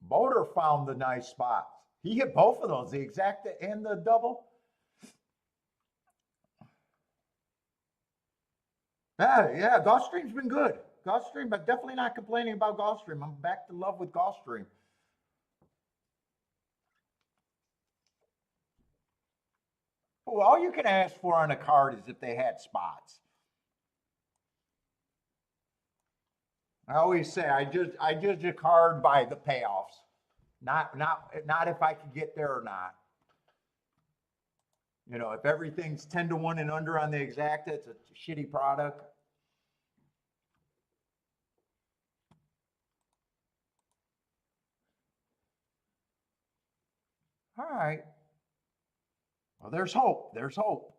Motor found the nice spots. He hit both of those, the exacta and the double. Yeah, Gulfstream's been good. Gulfstream, but definitely not complaining about Gulfstream. I'm back to love with Gulfstream. Well, all you can ask for on a card is if they had spots. I always say I judge a card by the payoffs, not if I can get there or not. You know, if everything's 10 to 1 and under on the exacta, it's a shitty product. All right. Well, there's hope. There's hope.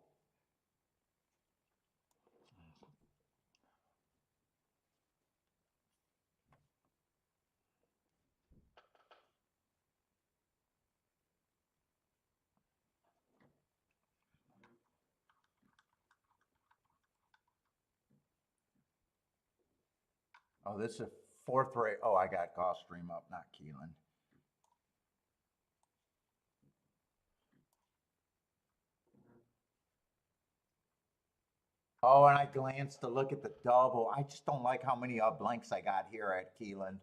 Oh, this is a fourth race. Oh, I got Gulfstream up, not Keeneland. Oh, and I glanced to look at the double. I just don't like how many blanks I got here at Keeneland.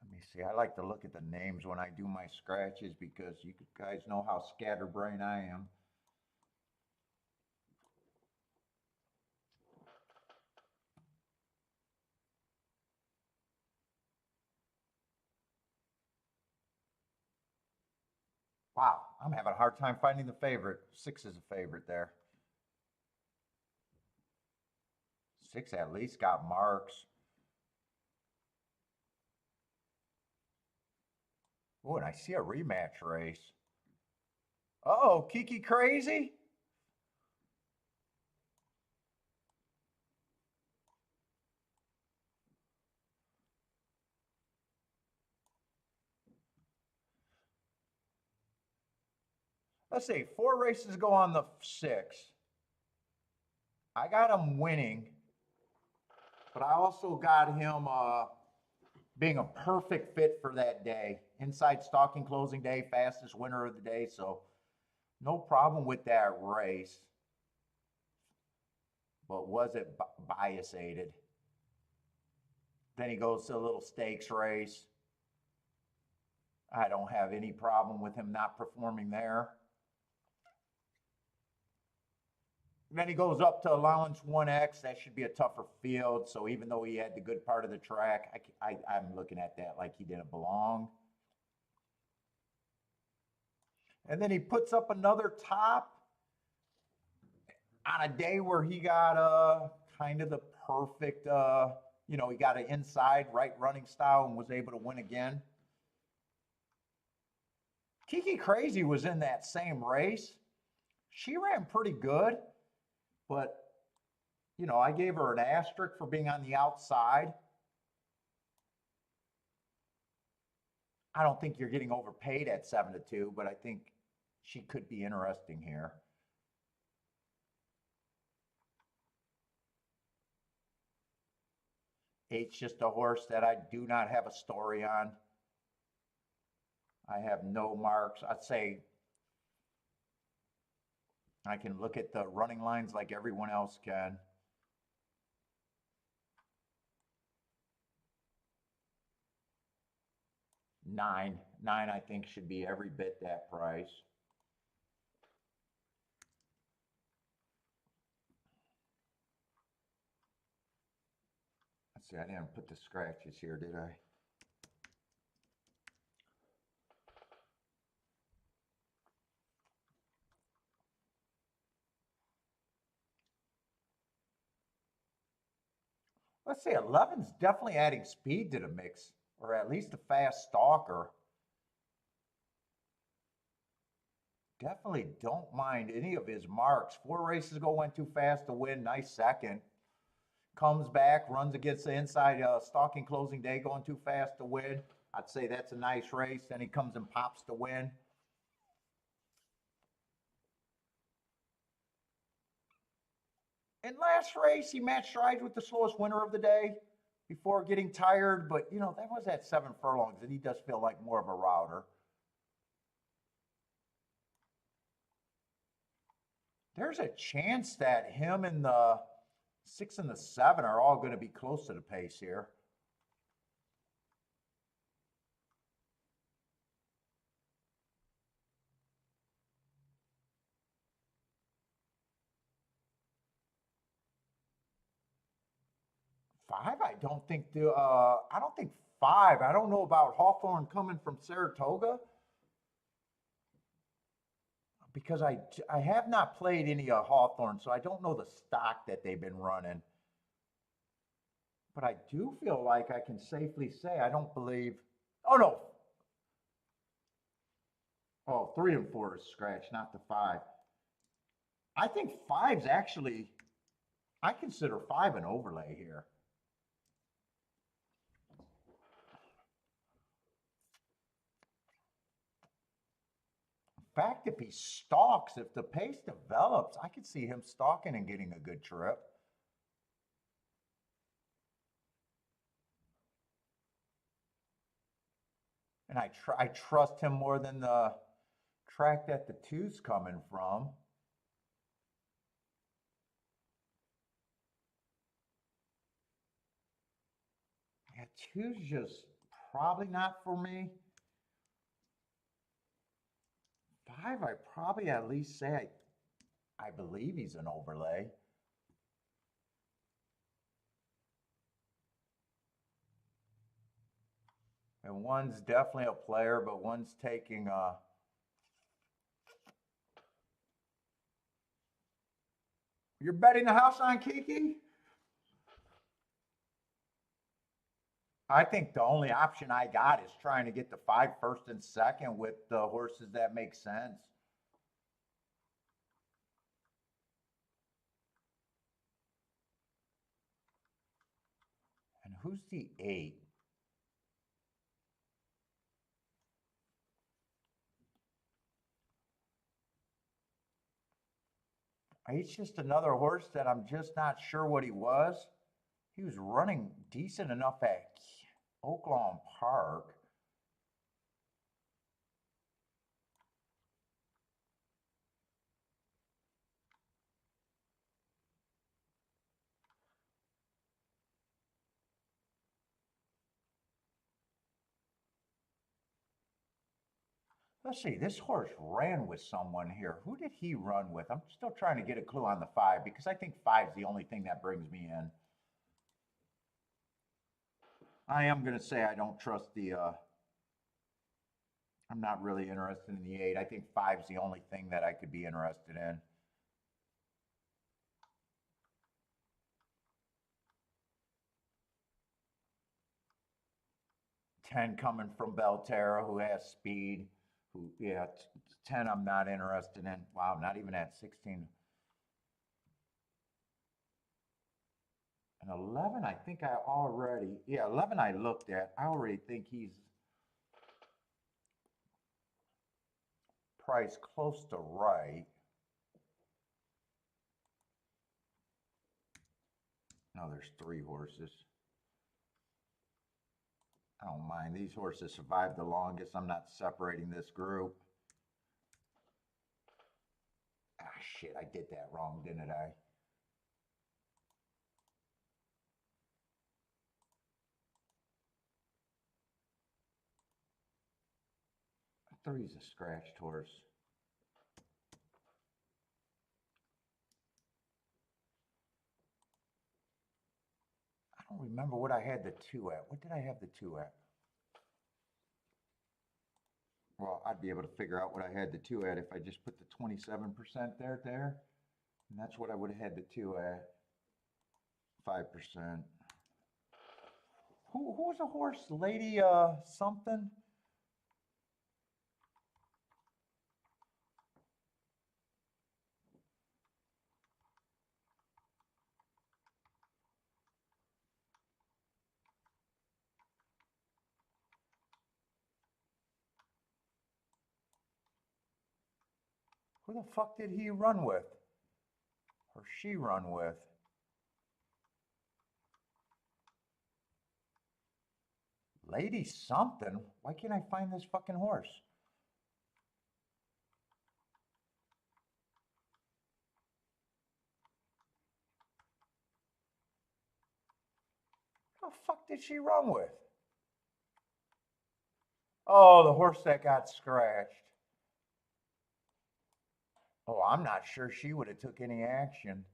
Let me see. I like to look at the names when I do my scratches because you guys know how scatterbrained I am. Wow, I'm having a hard time finding the favorite. Six is a favorite there. Six at least got marks. Oh, and I see a rematch race. Oh, Kiki Crazy? Let's see, four races go on the six. I got him winning, but I also got him being a perfect fit for that day. Inside stalking closing day, fastest winner of the day. So no problem with that race. But was it bias aided? Then he goes to a little stakes race. I don't have any problem with him not performing there. Then he goes up to allowance 1X. That should be a tougher field. So even though he had the good part of the track, I'm looking at that like he didn't belong. And then he puts up another top on a day where he got kind of the perfect, he got an inside right running style and was able to win again. Kiki Crazy was in that same race. She ran pretty good, but I gave her an asterisk for being on the outside. I don't think you're getting overpaid at 7-2, but I think she could be interesting here. Eight's just a horse that I do not have a story on. I have no marks. I'd say I can look at the running lines like everyone else can. Nine, I think should be every bit that price. Let's see, I didn't put the scratches here, did I? Let's say 11's definitely adding speed to the mix, or at least a fast stalker. Definitely don't mind any of his marks. 4 races ago, went too fast to win. Nice second. Comes back, runs against the inside stalking closing day, going too fast to win. I'd say that's a nice race. Then he comes and pops to win. In last race, he matched strides with the slowest winner of the day before getting tired. But, that was at 7 furlongs, and he does feel like more of a router. There's a chance that him and the 6 and the 7 are all going to be close to the pace here. Five, I don't think I don't think 5. I don't know about Hawthorne coming from Saratoga because I have not played any Hawthorne, so I don't know the stock that they've been running. But I do feel like I can safely say I don't believe. Oh no. Oh, 3 and 4 is scratch, not the 5. I think 5's actually. I consider 5 an overlay here. In fact, if he stalks, if the pace develops, I could see him stalking and getting a good trip. And I trust him more than the track that the 2's coming from. Yeah, 2's just probably not for me. 5, I probably at least say I believe he's an overlay. And 1's definitely a player, but 1's taking You're betting the house on Kiki? I think the only option I got is trying to get the 5 first and second with the horses that make sense. And who's the 8? He's just another horse that I'm just not sure what he was. He was running decent enough at Oaklawn Park. Let's see, this horse ran with someone here. Who did he run with? I'm still trying to get a clue on the five because I think five's the only thing that brings me in. I am going to say I don't trust the, I'm not really interested in the eight. I think five's the only thing that I could be interested in. 10 coming from Belterra, who has speed. Who, yeah, 10 I'm not interested in. Wow, not even at 16. And 11, I think I already, yeah, 11 I looked at. I already think he's priced close to right. No, there's three horses. I don't mind. These horses survived the longest. I'm not separating this group. Ah, shit, I did that wrong, didn't I? Three's a scratched horse. I don't remember what I had the two at. What did I have the two at? Well, I'd be able to figure out what I had the two at if I just put the 27% there. And that's what I would have had the two at. 5%. Who was a horse? Lady something? Who the fuck did he run with? Or she run with? Lady something? Why can't I find this fucking horse? Who the fuck did she run with? Oh, the horse that got scratched. Oh, I'm not sure she would have took any action.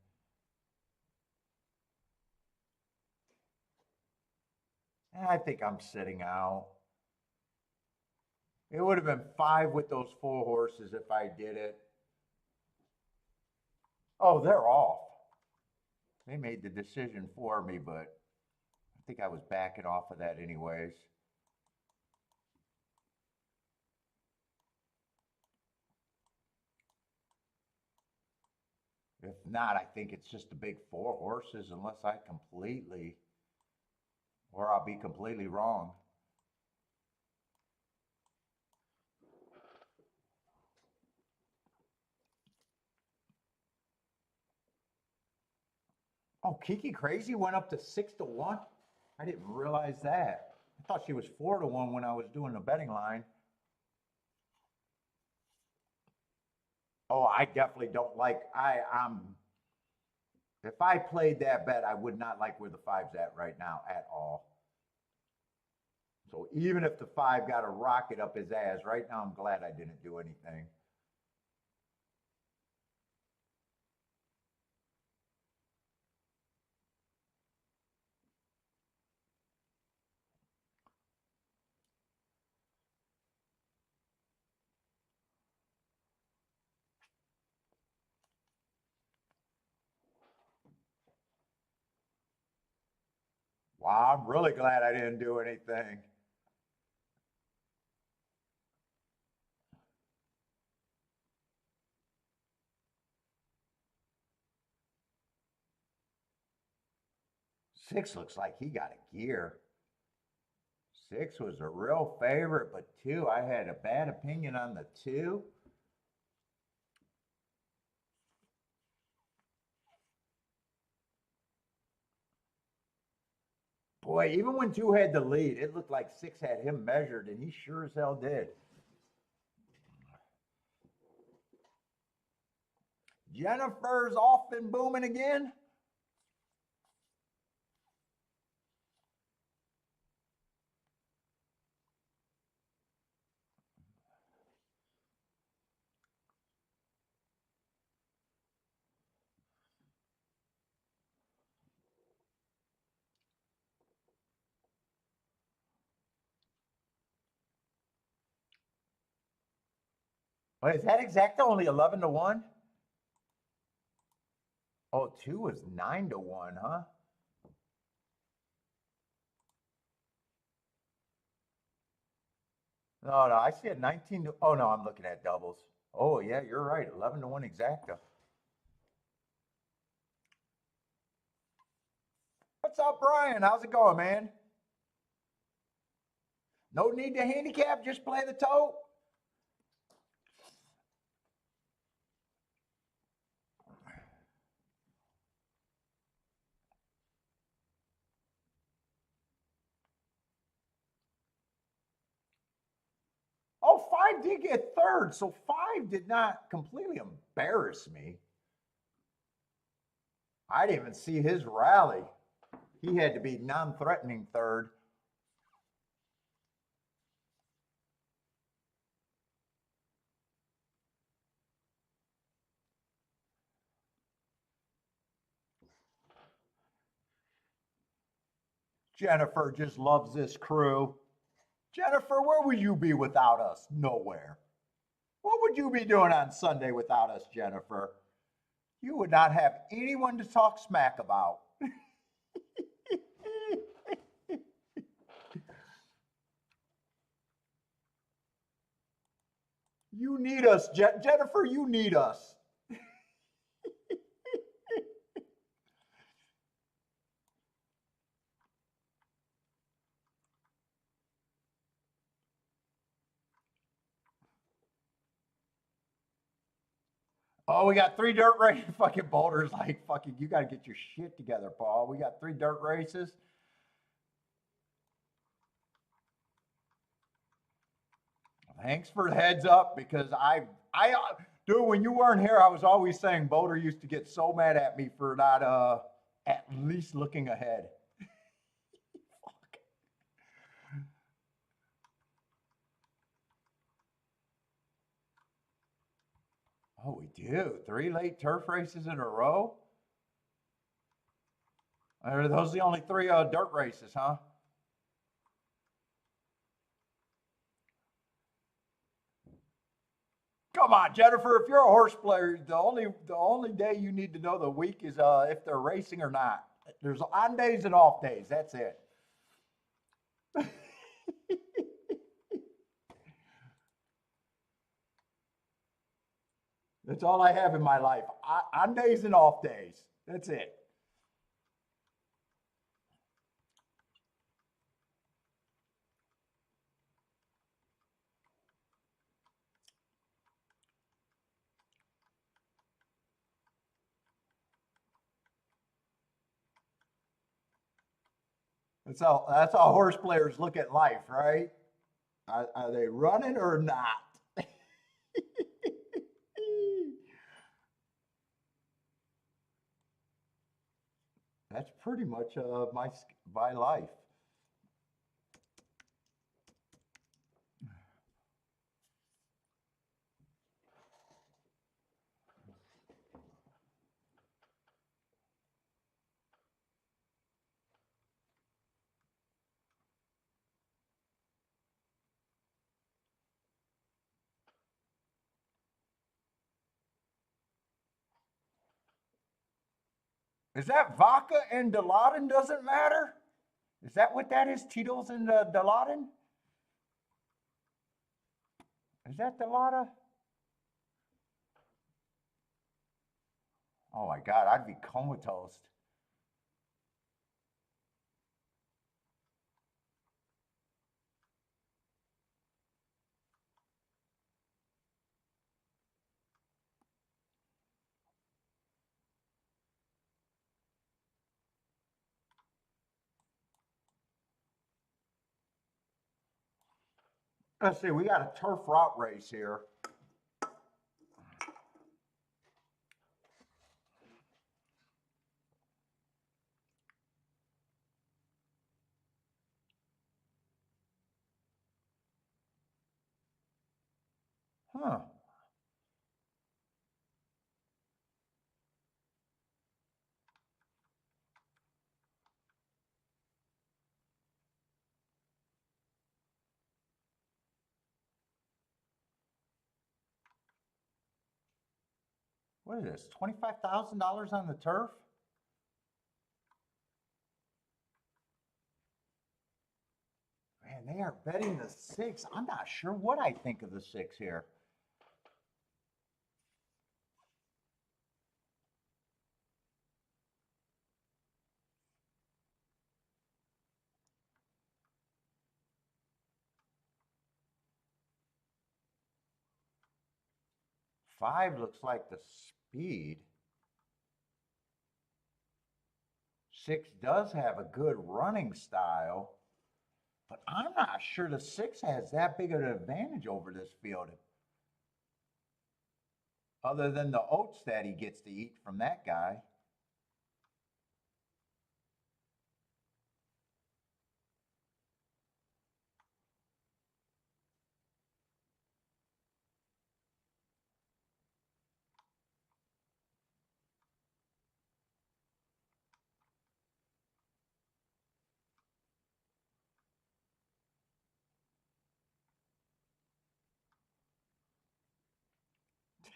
I think I'm sitting out. It would have been 5 with those 4 horses if I did it. Oh, they're off. They made the decision for me, but I think I was backing off of that anyways. If not, I think it's just the big 4 horses unless I completely, or I'll be completely wrong. Oh, Kiki Crazy went up to 6-1. I didn't realize that. I thought she was 4-1 when I was doing the betting line. Oh, I definitely don't like. If I played that bet, I would not like where the five's at right now at all. So even if the 5 got a rocket up his ass, right now I'm glad I didn't do anything. Wow, I'm really glad I didn't do anything. 6 looks like he got a gear. 6 was a real favorite, but 2, I had a bad opinion on the 2. Boy, even when 2 had the lead, it looked like 6 had him measured, and he sure as hell did. Jennifer's off and booming again. Wait, is that exact only 11 to 1? Oh, 2 is 9 to 1, huh? No, no, I see it 19 to, oh no, I'm looking at doubles. Oh yeah, you're right, 11 to 1 exacta. What's up, Brian? How's it going, man? No need to handicap, just play the tote. Oh, 5 did get third, so 5 did not completely embarrass me. I didn't even see his rally. He had to be non-threatening third. Jennifer just loves this crew. Jennifer, where would you be without us? Nowhere. What would you be doing on Sunday without us, Jennifer? You would not have anyone to talk smack about. You need us, Jennifer, you need us. Oh, we got 3 dirt races. Fucking Boulder's like, fucking, you got to get your shit together, Paul. We got 3 dirt races. Thanks for the heads up because dude, when you weren't here, I was always saying Boulder used to get so mad at me for not, at least looking ahead. Oh, we do 3 late turf races in a row. Are those the only 3 dirt races, huh? Come on, Jennifer. If you're a horse player, the only day you need to know the week is if they're racing or not. There's on days and off days. That's it. That's all I have in my life. On days and off days. That's it. That's how horse players look at life, right? Are they running or not? That's pretty much my life. Is that vodka and Dilaudid doesn't matter? Is that what that is? Tito's and Dilaudid? Is that Dilaudid? Oh my God, I'd be comatose. Let's see, we got a turf route race here. Huh. What is this? $25,000 on the turf? Man, they are betting the 6. I'm not sure what I think of the 6 here. Five looks like the speed. 6 does have a good running style, but I'm not sure the 6 has that big of an advantage over this field. Other than the oats that he gets to eat from that guy.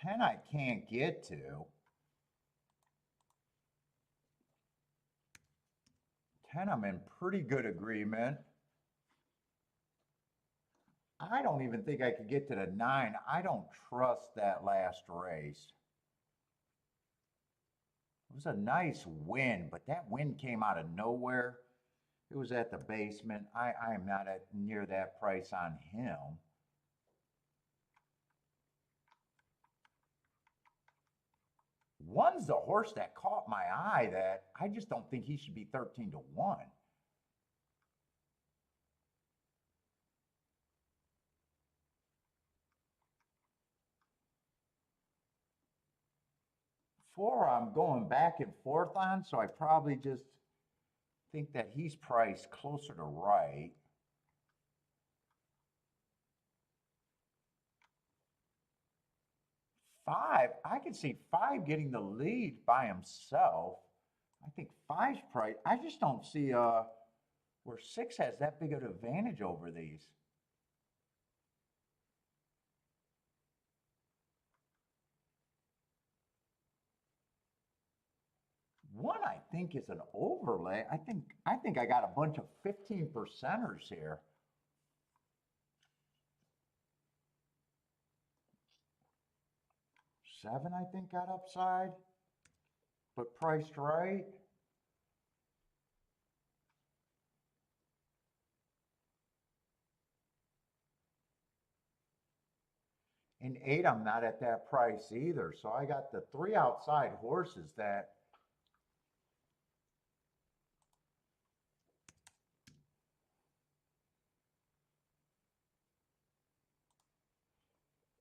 Ten I can't get to. 10 I'm in pretty good agreement. I don't even think I could get to the 9. I don't trust that last race. It was a nice win, but that win came out of nowhere. It was at the basement. I am not at near that price on him. One's the horse that caught my eye that I just don't think he should be 13-1. Four, I'm going back and forth on, so I probably just think that he's priced closer to right. 5, I can see 5 getting the lead by himself. I think 5's price. I just don't see where 6 has that big of an advantage over these. 1, I think, is an overlay. I think I got a bunch of 15 percenters here. 7, I think, got upside, but priced right. In 8, I'm not at that price either. So I got the 3 outside horses that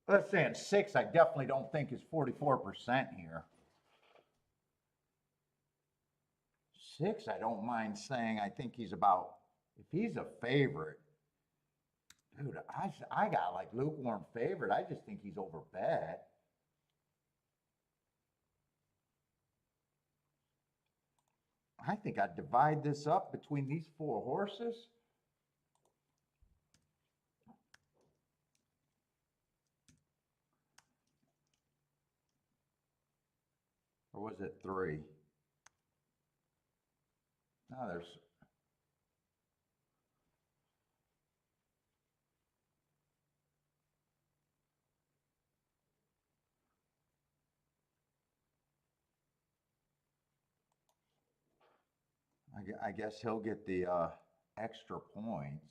let's say in 6, I definitely don't think is 44% here. 6, I don't mind saying I think he's about, if he's a favorite, dude, I got like lukewarm favorite. I just think he's over bet. I think I'd divide this up between these 4 horses. Or was it 3? No, there's, I guess he'll get the extra points.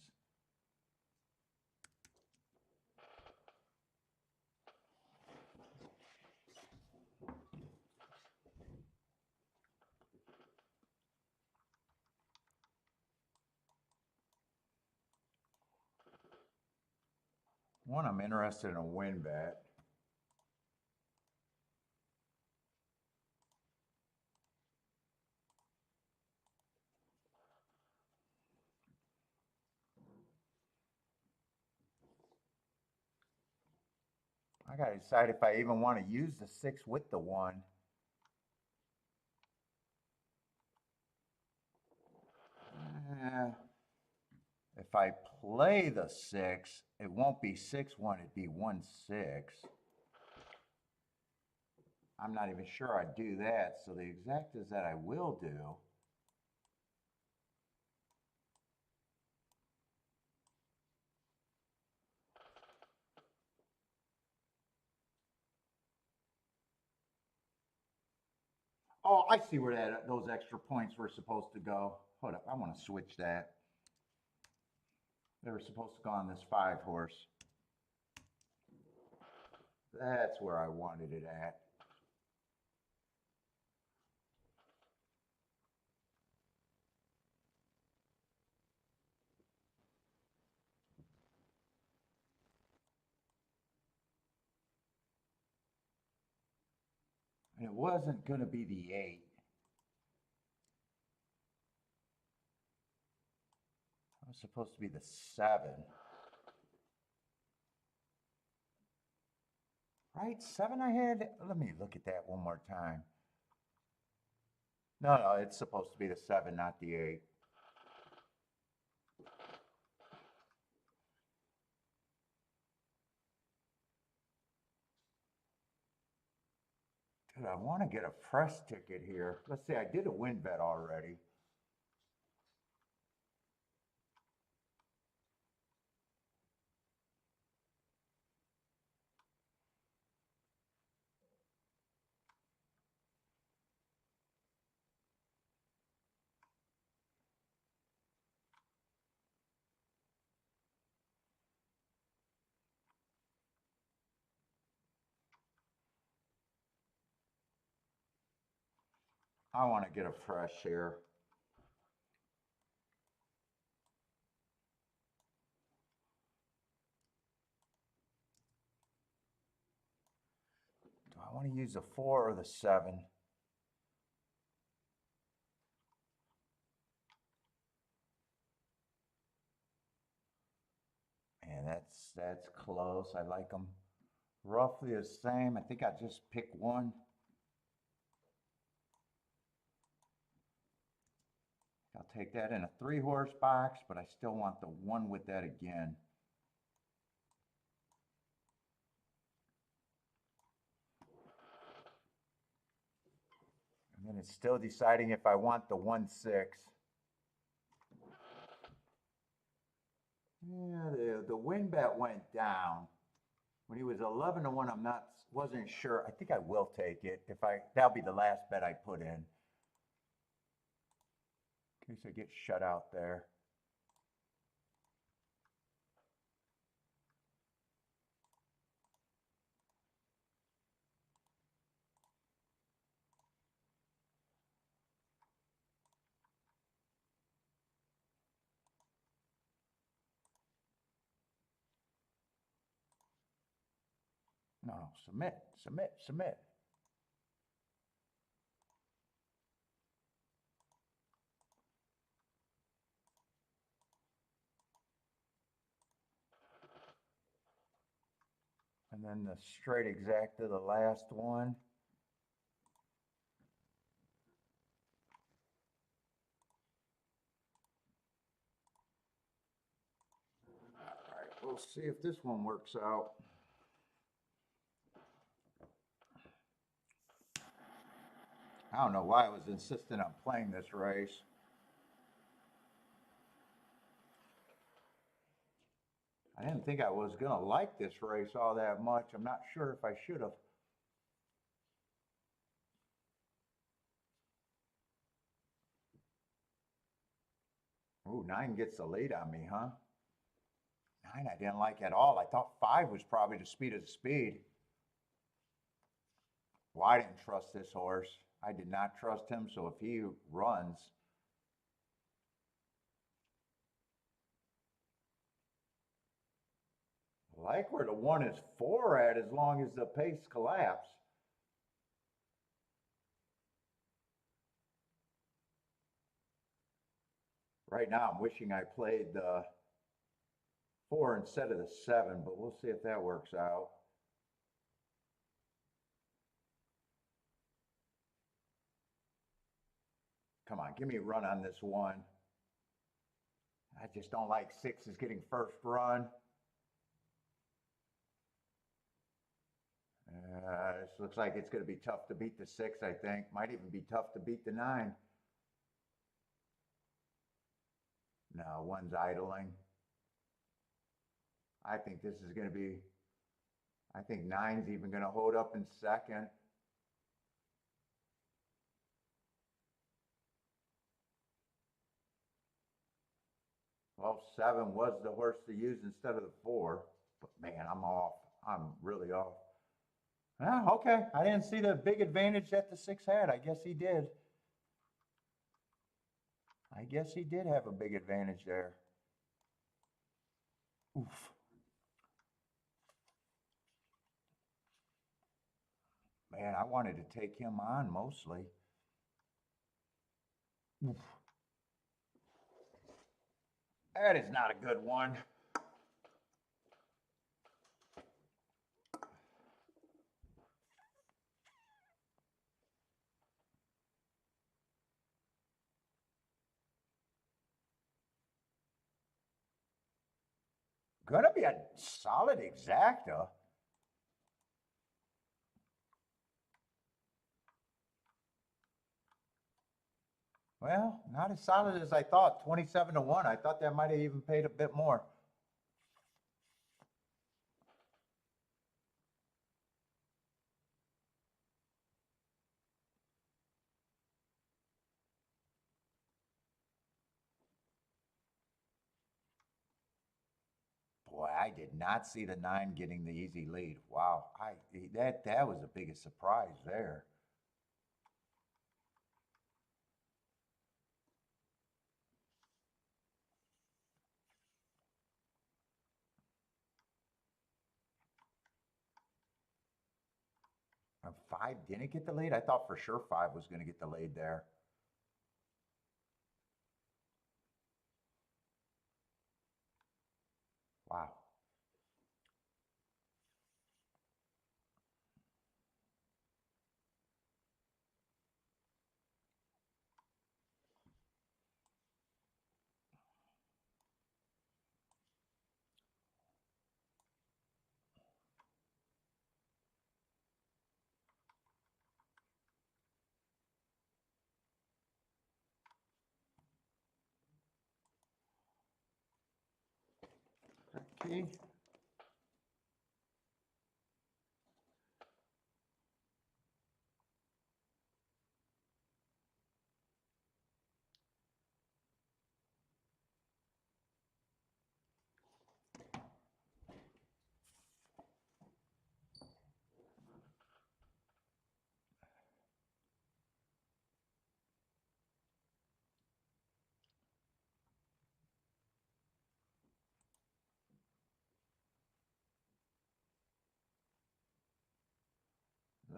One, I'm interested in a win bet. I gotta decide if I even want to use the 6 with the 1. If I play the 6, it won't be 6-1, it'd be 1-6. I'm not even sure I'd do that. So the exactas that I will do. Oh, I see where those extra points were supposed to go. Hold up, I want to switch that. They were supposed to go on this 5-horse. That's where I wanted it at. And it wasn't going to be the 8. It was supposed to be the 7. Right? 7 I had? Let me look at that one more time. No, it's supposed to be the 7, not the 8. Dude, I want to get a fresh ticket here. Let's say I did a win bet already. I want to get a fresh here. Do I want to use the 4 or the 7? Man, that's close. I like them roughly the same. I think I just pick one. I'll take that in a 3-horse box, but I still want the 1 with that again. And then it's still deciding if I want the 1-6. Yeah, the win bet went down. When he was 11-1, wasn't sure. I think I will take it. That'll be the last bet I put in. In case I get shut out there. No, submit, submit, submit. And then the straight exacta, the last one. All right, we'll see if this one works out. I don't know why I was insistent on playing this race. I didn't think I was going to like this race all that much. I'm not sure if I should have. Ooh, 9 gets the lead on me, huh? 9 I didn't like at all. I thought 5 was probably the speed of the speed. Well, I didn't trust this horse. I did not trust him, so if he runs, I like where the 1 is 4 at as long as the pace collapse. Right now, I'm wishing I played the 4 instead of the 7, but we'll see if that works out. Come on, give me a run on this 1. I just don't like 6s getting first run. This looks like it's going to be tough to beat the 6, I think. Might even be tough to beat the 9. No, one's idling. I think this is going to be, I think 9's even going to hold up in second. Well, 7 was the horse to use instead of the 4. But man, I'm off. I'm really off. Ah, okay. I didn't see the big advantage that the 6 had. I guess he did. I guess he did have a big advantage there. Oof. Man, I wanted to take him on mostly. Oof. That is not a good one. Gonna be a solid exacta. Well, not as solid as I thought. 27 to 1. I thought that might have even paid a bit more. Boy, I did not see the 9 getting the easy lead. Wow, that was the biggest surprise there. And 5 didn't get the lead. I thought for sure 5 was going to get the lead there. Wow. Okay.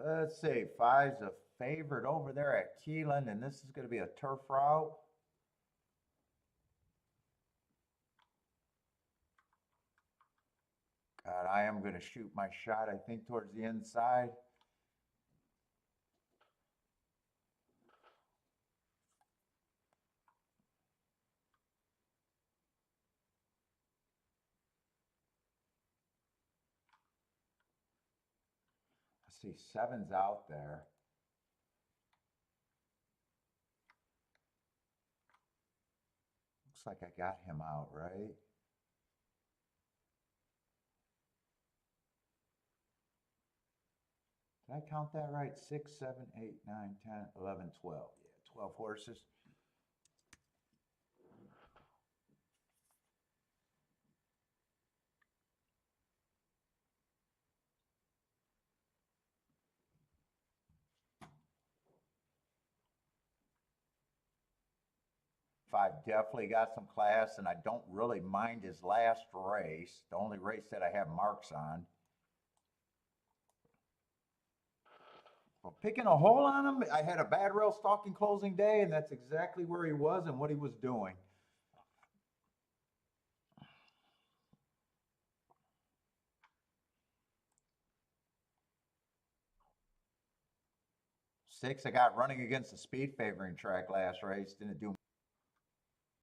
Let's see. 5's a favorite over there at Keeneland, and this is going to be a turf route. God, I am going to shoot my shot, I think, towards the inside. I see 7's out there. Looks like I got him out, right? Did I count that right? 6, 7, 8, 9, 10, 11, 12. Yeah, 12 horses. Five definitely got some class, and I don't really mind his last race, the only race that I have marks on. Well, picking a hole on him, I had a bad rail stalking closing day, and that's exactly where he was and what he was doing. 6, I got running against the speed favoring track last race. Didn't do